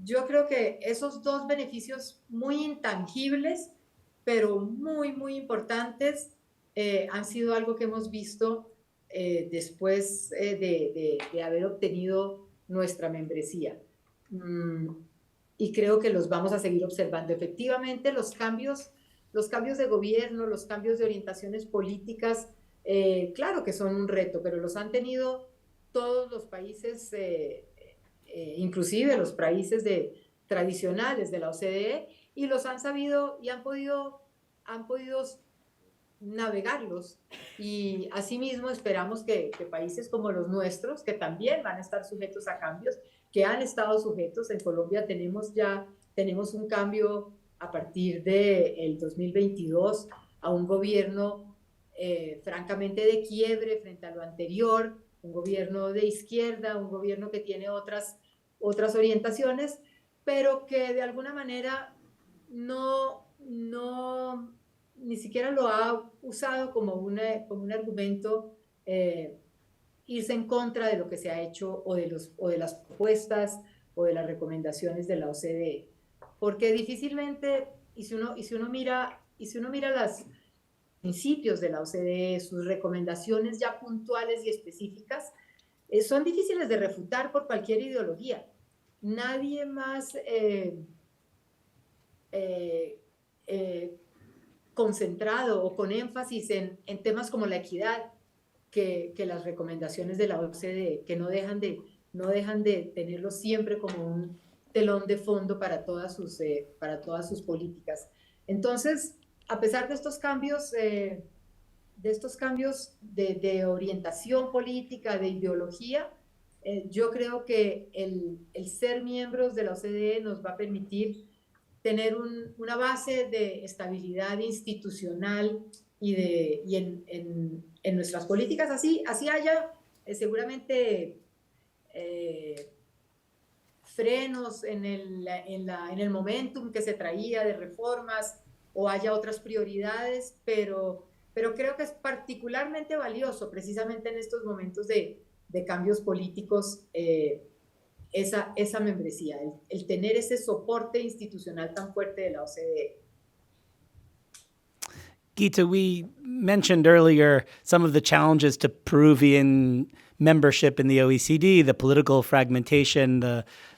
yo creo que esos dos beneficios muy intangibles, pero muy, muy importantes, han sido algo que hemos visto después de haber obtenido nuestra membresía. Y creo que los vamos a seguir observando. Efectivamente, los cambios de gobierno, los cambios de orientaciones políticas, claro que son un reto, pero los han tenido todos los países, inclusive los países tradicionales de la OCDE, y los han sabido y han podido navegarlos. Y asimismo esperamos que países como los nuestros, que también van a estar sujetos a cambios, que han estado sujetos. En Colombia tenemos un cambio a partir del 2022 a un gobierno francamente de quiebre frente a lo anterior, un gobierno de izquierda, un gobierno que tiene otras orientaciones, pero que de alguna manera ni siquiera lo ha usado como un argumento irse en contra de lo que se ha hecho o de las propuestas o de las recomendaciones de la OCDE. Porque difícilmente, y si uno mira los principios de la OCDE, sus recomendaciones ya puntuales y específicas, son difíciles de refutar por cualquier ideología. Nadie más concentrado o con énfasis en temas como la equidad que las recomendaciones de la OCDE, que no dejan de tenerlo siempre como un telón de fondo para todas sus políticas. Entonces, a pesar de estos cambios, de orientación política, de ideología, yo creo que el ser miembros de la OCDE nos va a permitir tener una base de estabilidad institucional y en nuestras políticas. Así haya seguramente frenos en el momentum que se traía de reformas o haya otras prioridades, pero pero creo que es particularmente valioso precisamente en estos momentos de cambios políticos esa membresía, el tener ese soporte institucional tan fuerte de la OCDE. Gita, we mentioned earlier some of the challenges to Peruvian membership in the OECD, the political fragmentation,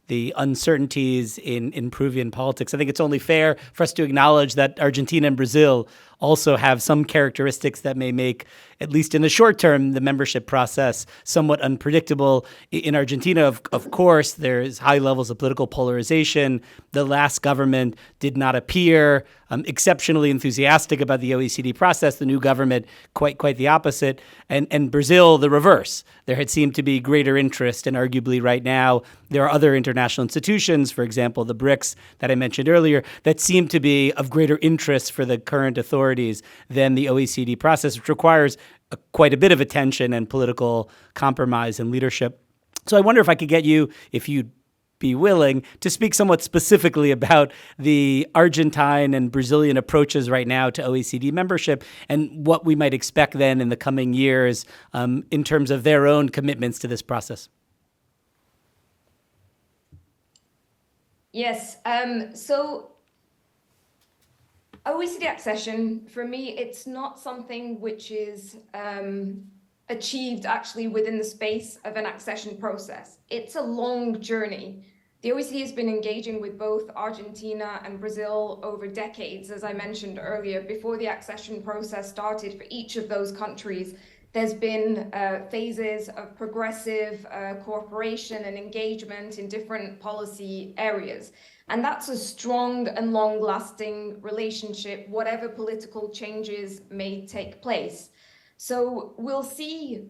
the uncertainties in Peruvian politics. I think it's only fair for us to acknowledge that Argentina and Brazil also have some characteristics that may make, at least in the short term, the membership process somewhat unpredictable. In Argentina, of course, there's high levels of political polarization. The last government did not appear exceptionally enthusiastic about the OECD process. The new government, quite the opposite. And Brazil, the reverse. There had seemed to be greater interest, and arguably right now, there are other international institutions, for example, the BRICS that I mentioned earlier, that seem to be of greater interest for the current authorities than the OECD process, which requires quite a bit of attention and political compromise and leadership. So I wonder if I could get you, if you'd be willing, to speak somewhat specifically about the Argentine and Brazilian approaches right now to OECD membership and what we might expect then in the coming years in terms of their own commitments to this process. Yes. So OECD accession, for me, it's not something which is achieved actually within the space of an accession process. It's a long journey. The OECD has been engaging with both Argentina and Brazil over decades, as I mentioned earlier. Before the accession process started for each of those countries, there's been phases of progressive cooperation and engagement in different policy areas. And that's a strong and long-lasting relationship, whatever political changes may take place. So we'll see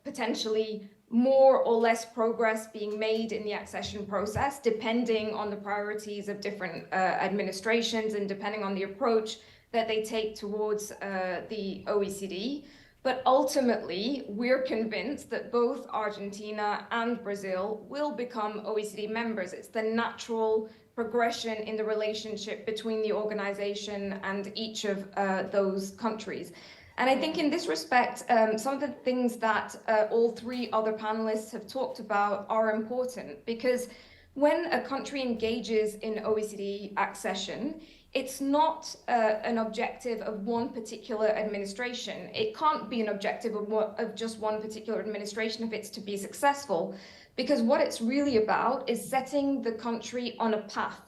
potentially more or less progress being made in the accession process, depending on the priorities of different administrations and depending on the approach that they take towards the OECD. But ultimately, we're convinced that both Argentina and Brazil will become OECD members. It's the natural progression in the relationship between the organization and each of those countries. And I think in this respect, some of the things that all three other panelists have talked about are important, because when a country engages in OECD accession, it's not an objective of one particular administration. It can't be an objective of just one particular administration if it's to be successful, because what it's really about is setting the country on a path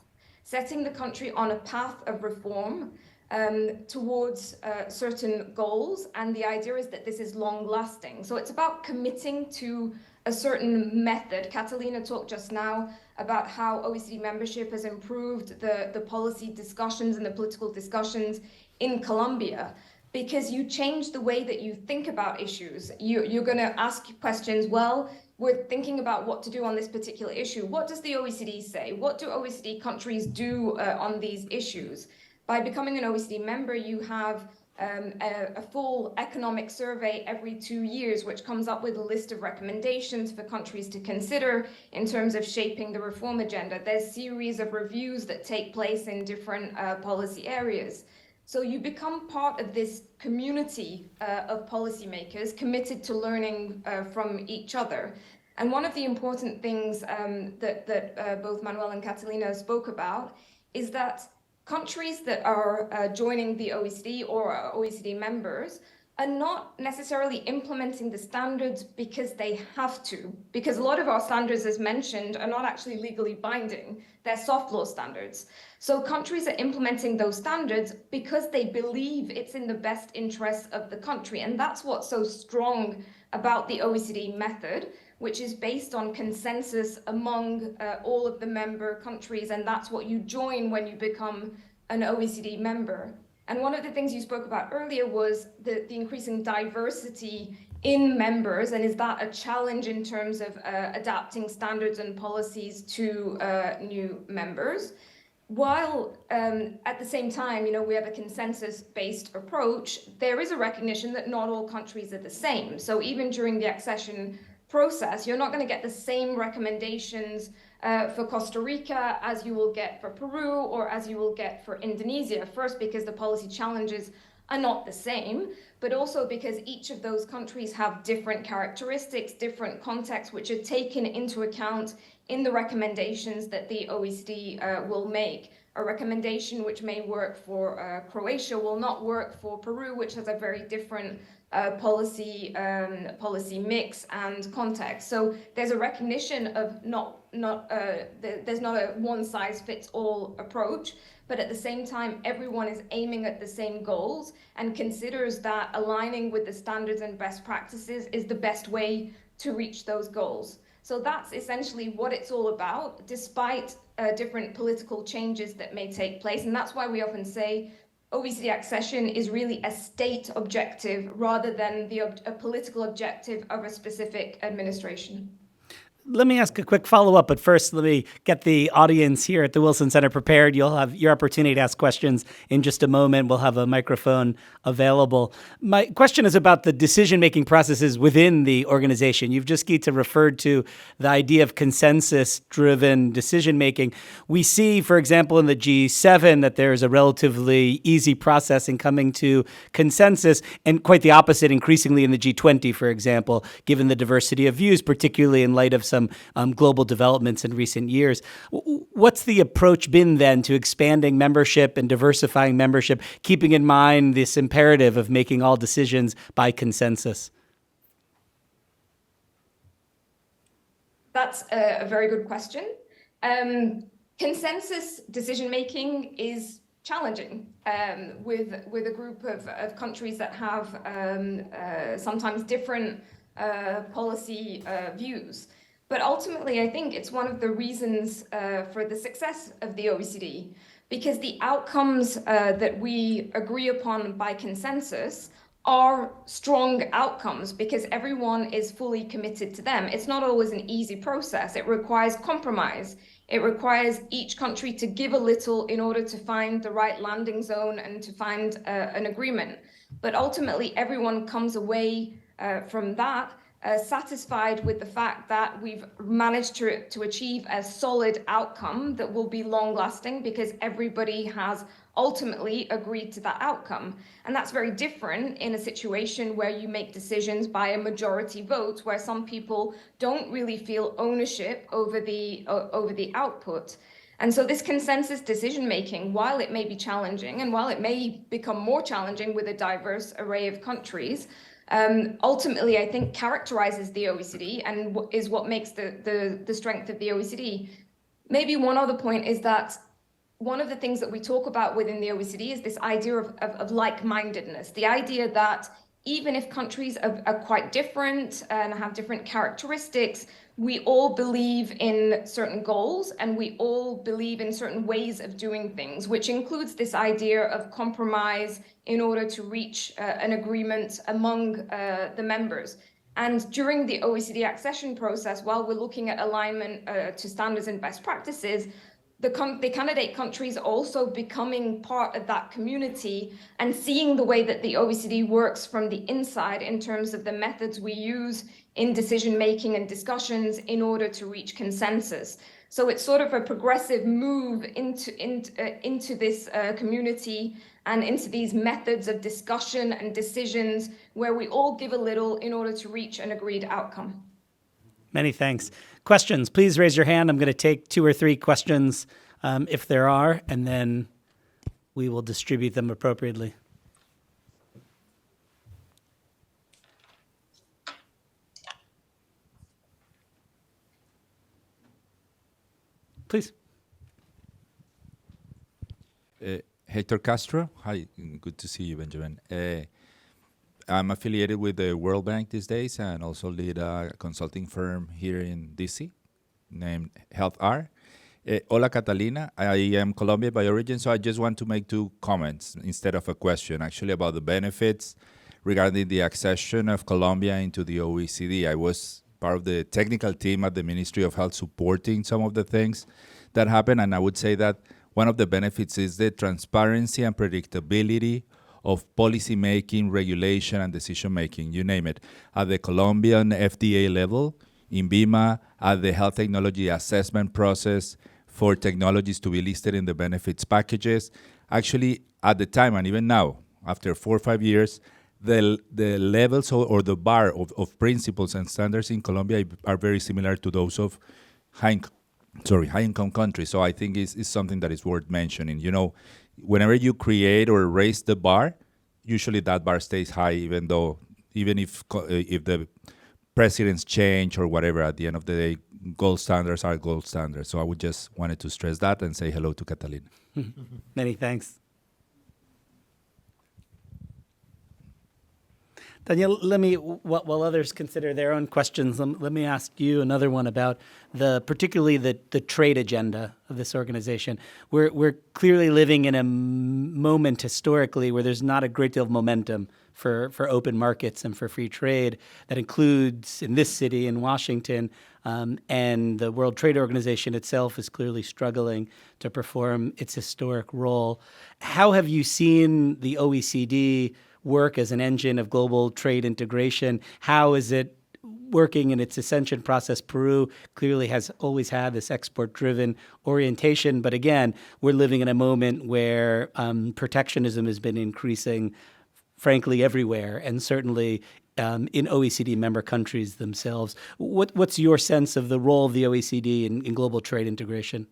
of reform towards certain goals. And the idea is that this is long lasting. So it's about committing to a certain method. Catalina talked just now about how OECD membership has improved the policy discussions and the political discussions in Colombia, because you change the way that you think about issues. You're going to ask questions, well, we're thinking about what to do on this particular issue. What does the OECD say? What do OECD countries do on these issues? By becoming an OECD member, you have a full economic survey every 2 years, which comes up with a list of recommendations for countries to consider in terms of shaping the reform agenda. There's a series of reviews that take place in different policy areas. So you become part of this community of policymakers committed to learning from each other. And one of the important things that both Manuel and Catalina spoke about is that countries that are joining the OECD or are OECD members are not necessarily implementing the standards because they have to, because a lot of our standards, as mentioned, are not actually legally binding. They're soft law standards. So countries are implementing those standards because they believe it's in the best interests of the country. And that's what's so strong about the OECD method, which is based on consensus among all of the member countries. And that's what you join when you become an OECD member. And one of the things you spoke about earlier was the increasing diversity in members, and is that a challenge in terms of adapting standards and policies to new members? While at the same time, we have a consensus-based approach, there is a recognition that not all countries are the same. So even during the accession process, you're not going to get the same recommendations for Costa Rica as you will get for Peru or as you will get for Indonesia. First, because the policy challenges are not the same, but also because each of those countries have different characteristics, different contexts, which are taken into account in the recommendations that the OECD will make. A recommendation which may work for Croatia will not work for Peru, which has a very different policy mix and context. So there's a recognition of there's not a one-size-fits-all approach, but at the same time, everyone is aiming at the same goals and considers that aligning with the standards and best practices is the best way to reach those goals. So that's essentially what it's all about, despite different political changes that may take place. And that's why we often say OECD accession is really a state objective rather than a political objective of a specific administration. Let me ask a quick follow-up, but first let me get the audience here at the Wilson Center prepared. You'll have your opportunity to ask questions in just a moment. We'll have a microphone available. My question is about the decision-making processes within the organization. You've just, Gita, referred to the idea of consensus-driven decision-making. We see, for example, in the G7 that there is a relatively easy process in coming to consensus, and quite the opposite increasingly in the G20, for example, given the diversity of views, particularly in light of some global developments in recent years. What's the approach been then to expanding membership and diversifying membership, keeping in mind this imperative of making all decisions by consensus? That's a very good question. Consensus decision-making is challenging with a group of countries that have sometimes different policy views. But ultimately, I think it's one of the reasons for the success of the OECD, because the outcomes that we agree upon by consensus are strong outcomes because everyone is fully committed to them. It's not always an easy process. It requires compromise. It requires each country to give a little in order to find the right landing zone and to find an agreement. But ultimately, everyone comes away from that satisfied with the fact that we've managed to achieve a solid outcome that will be long-lasting because everybody has ultimately agreed to that outcome. And that's very different in a situation where you make decisions by a majority vote, where some people don't really feel ownership over the output. And so this consensus decision-making, while it may be challenging and while it may become more challenging with a diverse array of countries, ultimately, I think characterizes the OECD and is what makes the strength of the OECD. Maybe one other point is that one of the things that we talk about within the OECD is this idea of like-mindedness, the idea that even if countries are quite different and have different characteristics, we all believe in certain goals and we all believe in certain ways of doing things, which includes this idea of compromise in order to reach an agreement among the members. And during the OECD accession process, while we're looking at alignment to standards and best practices, the candidate countries are also becoming part of that community and seeing the way that the OECD works from the inside in terms of the methods we use in decision-making and discussions in order to reach consensus. So it's sort of a progressive move into this community and into these methods of discussion and decisions where we all give a little in order to reach an agreed outcome. Many thanks. Questions, please raise your hand. I'm going to take 2 or 3 questions if there are, and then we will distribute them appropriately. Please. Hector Castro. Hi, good to see you, Benjamin. I'm affiliated with the World Bank these days and also lead a consulting firm here in DC named Health R. Hola, Catalina. I am Colombian by origin, so I just want to make 2 comments instead of a question, actually, about the benefits regarding the accession of Colombia into the OECD. I was part of the technical team at the Ministry of Health supporting some of the things that happened, and I would say that one of the benefits is the transparency and predictability of policy making, regulation, and decision making, you name it, at the Colombian FDA level, in BIMA, at the health technology assessment process for technologies to be listed in the benefits packages. Actually, at the time, and even now, after 4 or 5 years, the levels or the bar of principles and standards in Colombia are very similar to those of high-income countries. So I think it's something that is worth mentioning. You know, whenever you create or raise the bar, usually that bar stays high, even if the presidents change or whatever. At the end of the day, gold standards are gold standards. So I would just wanted to stress that and say hello to Catalina. Many thanks. Daniel, while others consider their own questions, let me ask you another one about particularly the trade agenda of this organization. We're clearly living in a moment historically where there's not a great deal of momentum for open markets and for free trade. That includes in this city, in Washington, and the World Trade Organization itself is clearly struggling to perform its historic role. How have you seen the OECD work as an engine of global trade integration? How is it working in its ascension process? Peru clearly has always had this export-driven orientation, but again, we're living in a moment where protectionism has been increasing, frankly, everywhere, and certainly in OECD member countries themselves. What's your sense of the role of the OECD in global trade integration?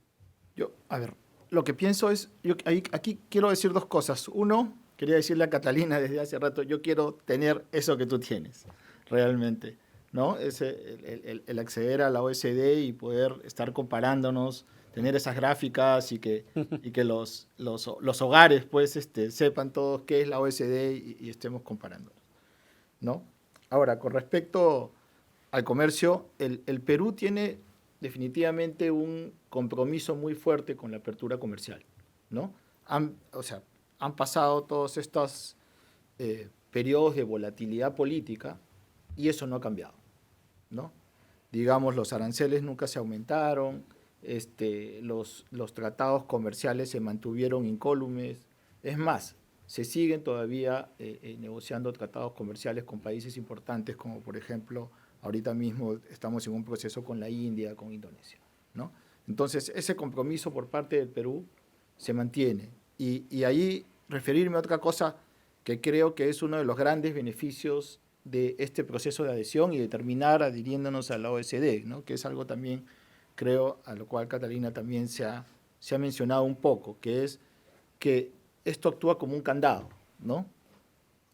Lo que pienso es, aquí quiero decir dos cosas. Uno, quería decirle a Catalina desde hace rato, yo quiero tener eso que tú tienes, realmente, ¿no? El acceder a la OECD y poder estar comparándonos, tener esas gráficas y que los hogares pues sepan todos qué es la OECD y estemos comparándonos, ¿no? Ahora, con respecto al comercio, el Perú tiene definitivamente un compromiso muy fuerte con la apertura comercial, ¿no? Han pasado todos estos periodos de volatilidad política y eso no ha cambiado, ¿no? Digamos, los aranceles nunca se aumentaron, los tratados comerciales se mantuvieron incólumes. Es más, se siguen todavía negociando tratados comerciales con países importantes como, por ejemplo, ahorita mismo estamos en un proceso con la India, con Indonesia, ¿no? Entonces, ese compromiso por parte del Perú se mantiene. Y ahí referirme a otra cosa que creo que es uno de los grandes beneficios de este proceso de adhesión y de terminar adhiriéndonos a la OECD, ¿no? Que es algo también, creo, a lo cual Catalina también se ha mencionado un poco, que es que esto actúa como un candado, ¿no?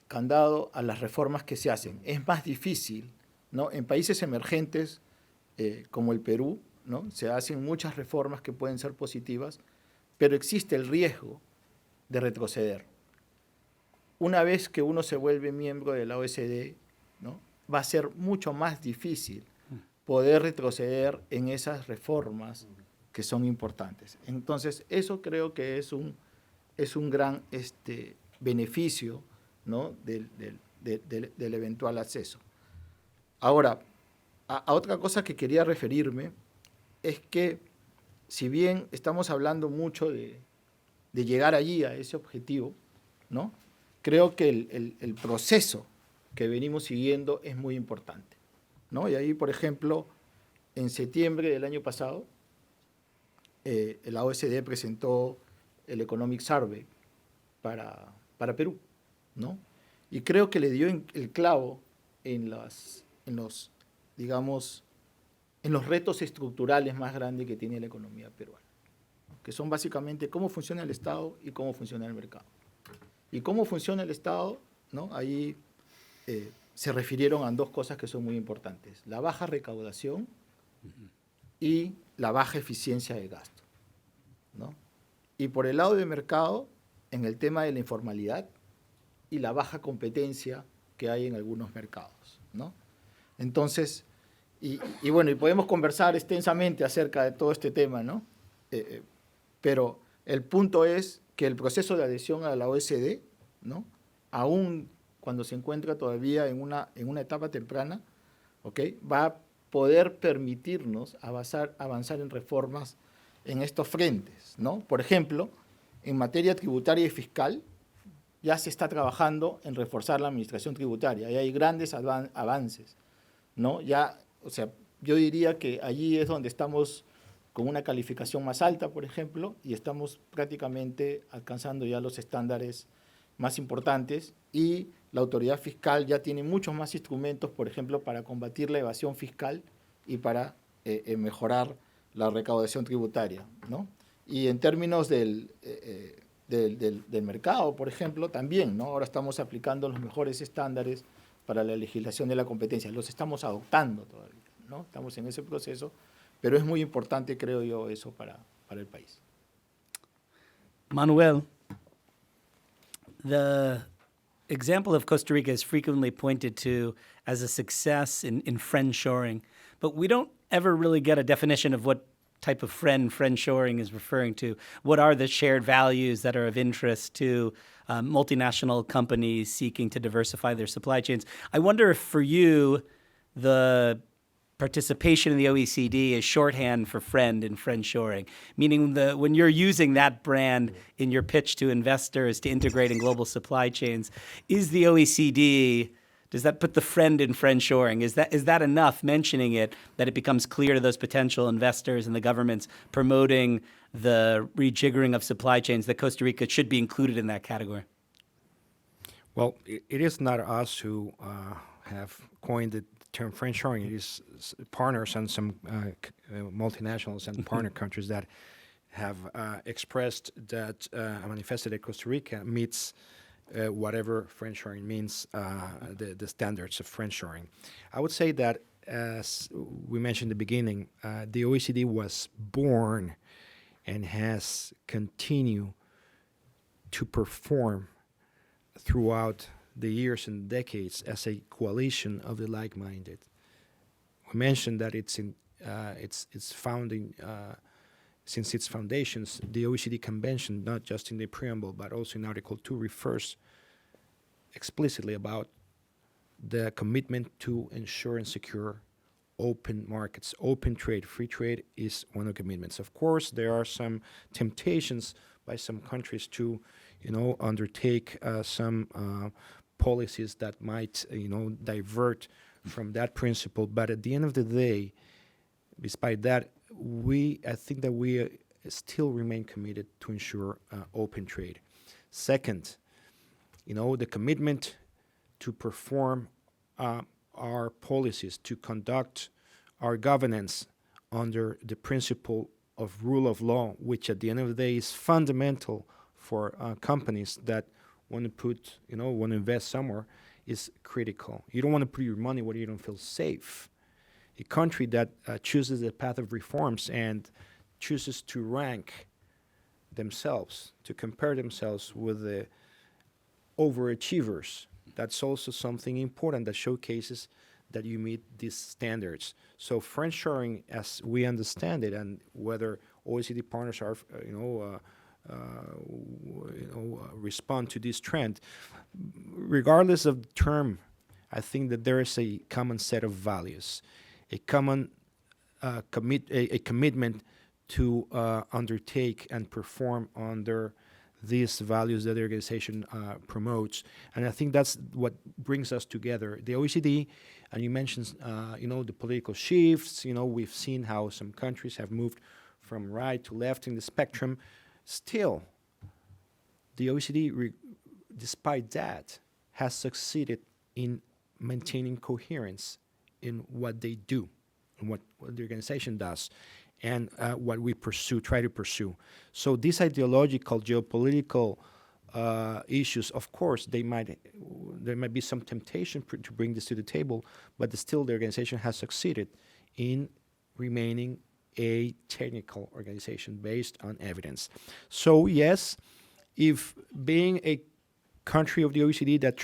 Candado a las reformas que se hacen. Es más difícil, ¿no? En países emergentes como el Perú, ¿no? Se hacen muchas reformas que pueden ser positivas, pero existe el riesgo de retroceder. Una vez que uno se vuelve miembro de la OECD, ¿no? Va a ser mucho más difícil poder retroceder en esas reformas que son importantes. Entonces, eso creo que es un gran beneficio, ¿no? del eventual acceso. Ahora, a otra cosa que quería referirme es que, si bien estamos hablando mucho de llegar allí, a ese objetivo, ¿no? Creo que el proceso que venimos siguiendo es muy importante, ¿no? Y ahí, por ejemplo, en septiembre del año pasado, la OECD presentó el Economic Survey para Perú, ¿no? Y creo que le dio el clavo en los retos estructurales más grandes que tiene la economía peruana, que son básicamente cómo funciona el Estado y cómo funciona el mercado. Y cómo funciona el Estado, ¿no? Ahí se refirieron a dos cosas que son muy importantes: la baja recaudación y la baja eficiencia de gasto, ¿no? Y por el lado del mercado, en el tema de la informalidad y la baja competencia que hay en algunos mercados, ¿no? Entonces, y bueno, y podemos conversar extensamente acerca de todo este tema, ¿no? Pero el punto es que el proceso de adhesión a la OECD, ¿no? Aún cuando se encuentra todavía en una etapa temprana, ¿okay? Va a poder permitirnos avanzar en reformas en estos frentes, ¿no? Por ejemplo, en materia tributaria y fiscal, ya se está trabajando en reforzar la administración tributaria, y hay grandes avances, ¿no? Ya, o sea, yo diría que allí es donde estamos con una calificación más alta, por ejemplo, y estamos prácticamente alcanzando ya los estándares más importantes y la autoridad fiscal ya tiene muchos más instrumentos, por ejemplo, para combatir la evasión fiscal y para mejorar la recaudación tributaria, ¿no? Y en términos del mercado, por ejemplo, también, ¿no? Ahora estamos aplicando los mejores estándares para la legislación de la competencia. Los estamos adoptando todavía, ¿no? Estamos en ese proceso, pero es muy importante, creo yo, eso para el país. Manuel, the example of Costa Rica is frequently pointed to as a success in friendshoring, but we don't ever really get a definition of what type of friendshoring is referring to. What are the shared values that are of interest to multinational companies seeking to diversify their supply chains? I wonder if for you, the participation in the OECD is shorthand for friend and friendshoring, meaning when you're using that brand in your pitch to investors to integrating global supply chains, is the OECD, does that put the friend in friendshoring? Is that enough, mentioning it, that it becomes clear to those potential investors and the governments promoting the rejiggering of supply chains that Costa Rica should be included in that category? Well, it is not us who have coined the term friendshoring. It is partners and some multinationals and partner countries that have expressed that, manifested that Costa Rica meets whatever friendshoring means, the standards of friendshoring. I would say that, as we mentioned in the beginning, the OECD was born and has continued to perform throughout the years and decades as a coalition of the like-minded. We mentioned that it's founding, since its foundations, the OECD Convention, not just in the preamble, but also in Article 2, refers explicitly about the commitment to ensure and secure open markets. Open trade, free trade is one of the commitments. Of course, there are some temptations by some countries to, undertake some policies that might, divert from that principle. But at the end of the day, despite that, I think that we still remain committed to ensure open trade. Second, the commitment to perform our policies, to conduct our governance under the principle of rule of law, which at the end of the day is fundamental for companies that want to put, want to invest somewhere, is critical. You don't want to put your money where you don't feel safe. A country that chooses the path of reforms and chooses to rank themselves, to compare themselves with the overachievers, that's also something important that showcases that you meet these standards. So friendshoring, as we understand it, and whether OECD partners are, respond to this trend, regardless of the term, I think that there is a common set of values, a common commitment to undertake and perform under these values that the organization promotes. And I think that's what brings us together. The OECD, and you mentioned, the political shifts, we've seen how some countries have moved from right to left in the spectrum. Still, the OECD, despite that, has succeeded in maintaining coherence in what they do and what the organization does, and what we try to pursue. So these ideological, geopolitical issues, of course, there might be some temptation to bring this to the table, but still the organization has succeeded in remaining a technical organization based on evidence. So yes, if being a country of the OECD that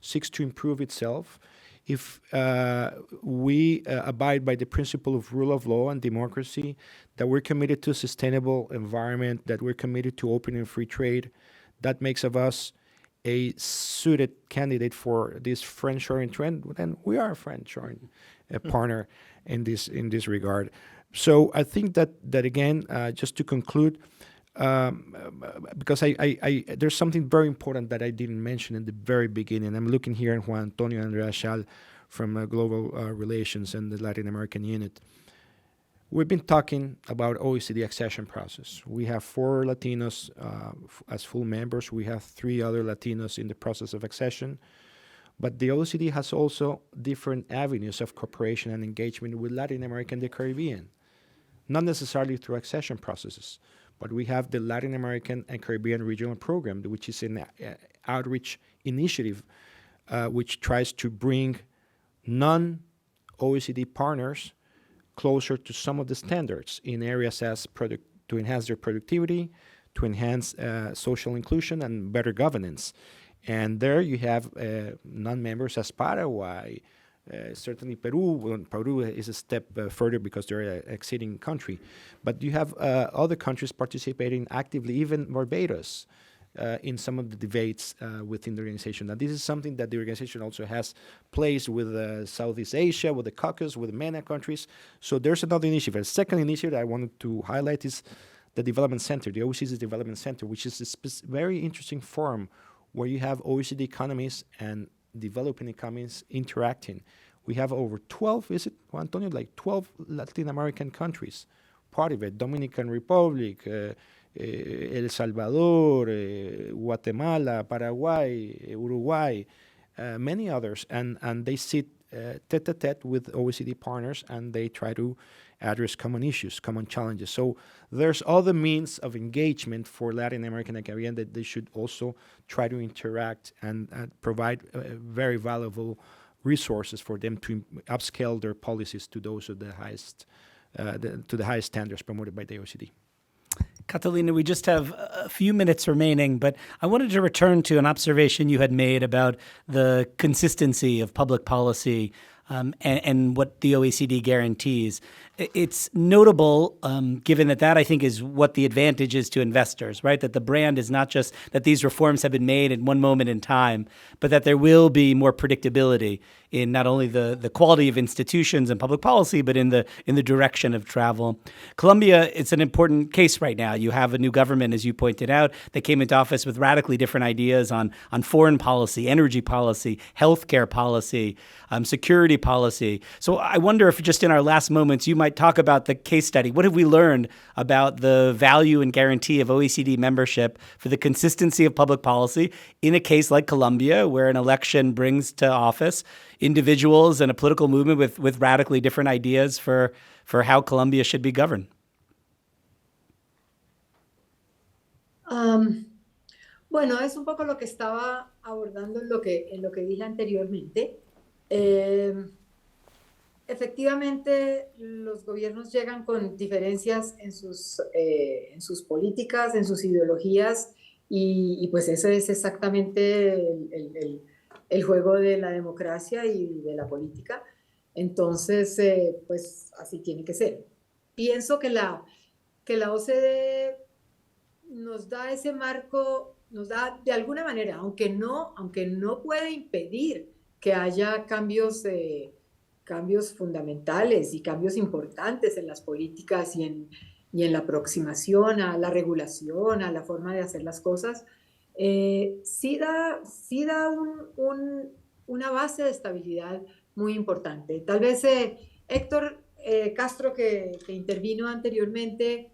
seeks to improve itself, if we abide by the principle of rule of law and democracy, that we're committed to a sustainable environment, that we're committed to open and free trade, that makes of us a suited candidate for this friendshoring trend, then we are a friendshoring partner in this regard. So I think that again, just to conclude, because there's something very important that I didn't mention in the very beginning. I'm looking here at Juan Antonio Andrea Schal from Global Relations and the Latin American Unit. We've been talking about OECD accession process. We have 4 Latinos as full members. We have 3 other Latinos in the process of accession. But the OECD has also different avenues of cooperation and engagement with Latin America and the Caribbean, not necessarily through accession processes, but we have the Latin American and Caribbean Regional Program, which is an outreach initiative which tries to bring non-OECD partners closer to some of the standards in areas as to enhance their productivity, to enhance social inclusion and better governance. And there you have non-members as Paraguay, certainly Peru. Well, Peru is a step further because they're an exceeding country. But you have other countries participating actively, even Barbados, in some of the debates within the organization. Now, this is something that the organization also has placed with Southeast Asia, with the Caucasus, with the MENA countries. So there's another initiative. A second initiative that I wanted to highlight is the Development Center, the OECD's Development Center, which is a very interesting forum where you have OECD economies and developing economies interacting. We have over 12, is it, Juan Antonio, like 12 Latin American countries, part of it, Dominican Republic, El Salvador, Guatemala, Paraguay, Uruguay, many others, and they sit tete-a-tete with OECD partners, and they try to address common issues, common challenges. So there's other means of engagement for Latin American and Caribbean that they should also try to interact and provide very valuable resources for them to upscale their policies to those of the highest, to the highest standards promoted by the OECD. Catalina, we just have a few minutes remaining, but I wanted to return to an observation you had made about the consistency of public policy and what the OECD guarantees. It's notable, given that I think is what the advantage is to investors, right? That the brand is not just that these reforms have been made in one moment in time, but that there will be more predictability in not only the quality of institutions and public policy, but in the direction of travel. Colombia, it's an important case right now. You have a new government, as you pointed out, that came into office with radically different ideas on foreign policy, energy policy, healthcare policy, security policy. So I wonder if just in our last moments, you might talk about the case study. What have we learned about the value and guarantee of OECD membership for the consistency of public policy in a case like Colombia, where an election brings to office individuals and a political movement with radically different ideas for how Colombia should be governed? Bueno, es un poco lo que estaba abordando en lo que dije anteriormente. Efectivamente, los gobiernos llegan con diferencias en sus políticas, en sus ideologías, y pues eso es exactamente el juego de la democracia y de la política. Entonces, pues así tiene que ser. Pienso que la OCDE nos da ese marco, nos da de alguna manera, aunque no puede impedir que haya cambios fundamentales y cambios importantes en las políticas y en la aproximación a la regulación, a la forma de hacer las cosas, sí da una base de estabilidad muy importante. Tal vez Héctor Castro, que intervino anteriormente,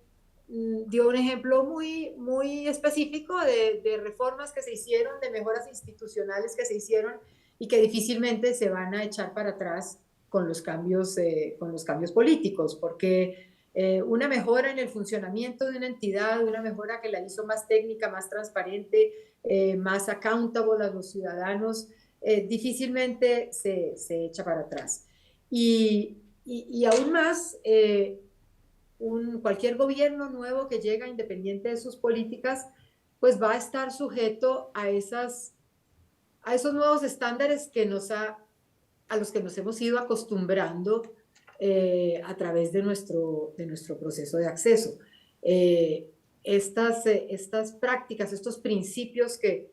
dio un ejemplo muy, muy específico de reformas que se hicieron, de mejoras institucionales que se hicieron y que difícilmente se van a echar para atrás con los cambios políticos, porque una mejora en el funcionamiento de una entidad, una mejora que la hizo más técnica, más transparente, más accountable a los ciudadanos, difícilmente se echa para atrás. Y aún más, cualquier gobierno nuevo que llega, independiente de sus políticas, pues va a estar sujeto a esos nuevos estándares a los que nos hemos ido acostumbrando a través de nuestro proceso de acceso. Estas prácticas, estos principios que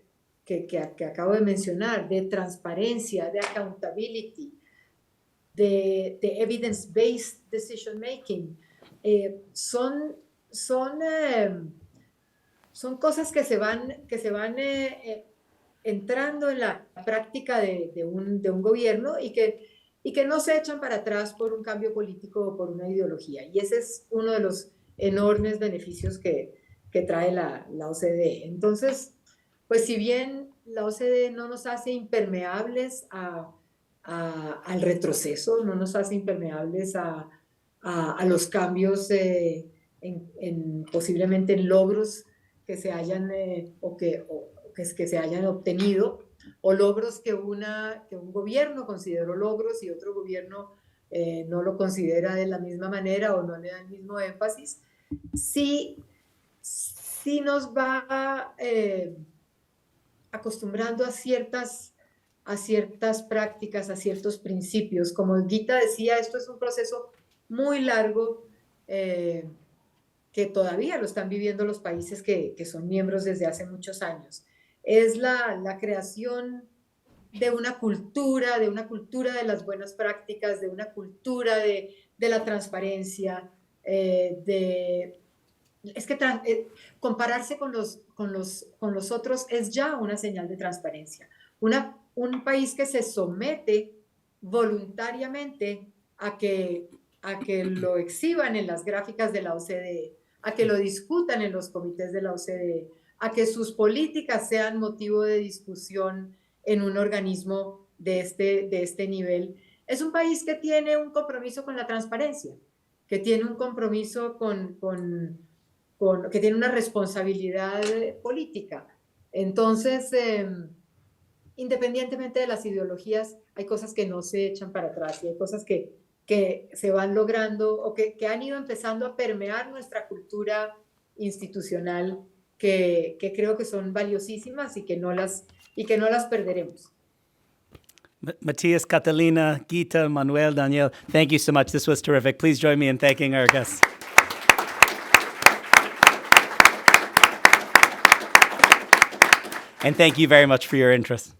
acabo de mencionar, de transparencia, de accountability, de evidence-based decision making, son cosas que se van entrando en la práctica de un gobierno y que y que no se echan para atrás por un cambio político o por una ideología. Y ese es uno de los enormes beneficios que trae la OCDE. Entonces, pues si bien la OCDE no nos hace impermeables al retroceso, no nos hace impermeables a los cambios posiblemente en logros que se hayan que se hayan obtenido, o logros que un gobierno consideró logros y otro gobierno no lo considera de la misma manera o no le da el mismo énfasis, sí nos va acostumbrando a ciertas prácticas, a ciertos principios. Como Gita decía, esto es un proceso muy largo que todavía lo están viviendo los países que son miembros desde hace muchos años. Es la creación de una cultura de las buenas prácticas, de una cultura de la transparencia, es que compararse con los otros es ya una señal de transparencia. Un país que se somete voluntariamente a que lo exhiban en las gráficas de la OCDE, a que lo discutan en los comités de la OCDE, a que sus políticas sean motivo de discusión en un organismo de este nivel. Es un país que tiene un compromiso con la transparencia, que tiene un compromiso que tiene una responsabilidad política. Entonces, independientemente de las ideologías, hay cosas que no se echan para atrás y hay cosas que se van logrando o que han ido empezando a permear nuestra cultura institucional que creo que son valiosísimas y que no las perderemos. Matthias, Catalina, Gita, Manuel, Daniel, thank you so much. This was terrific. Please join me in thanking our guests. And thank you very much for your interest.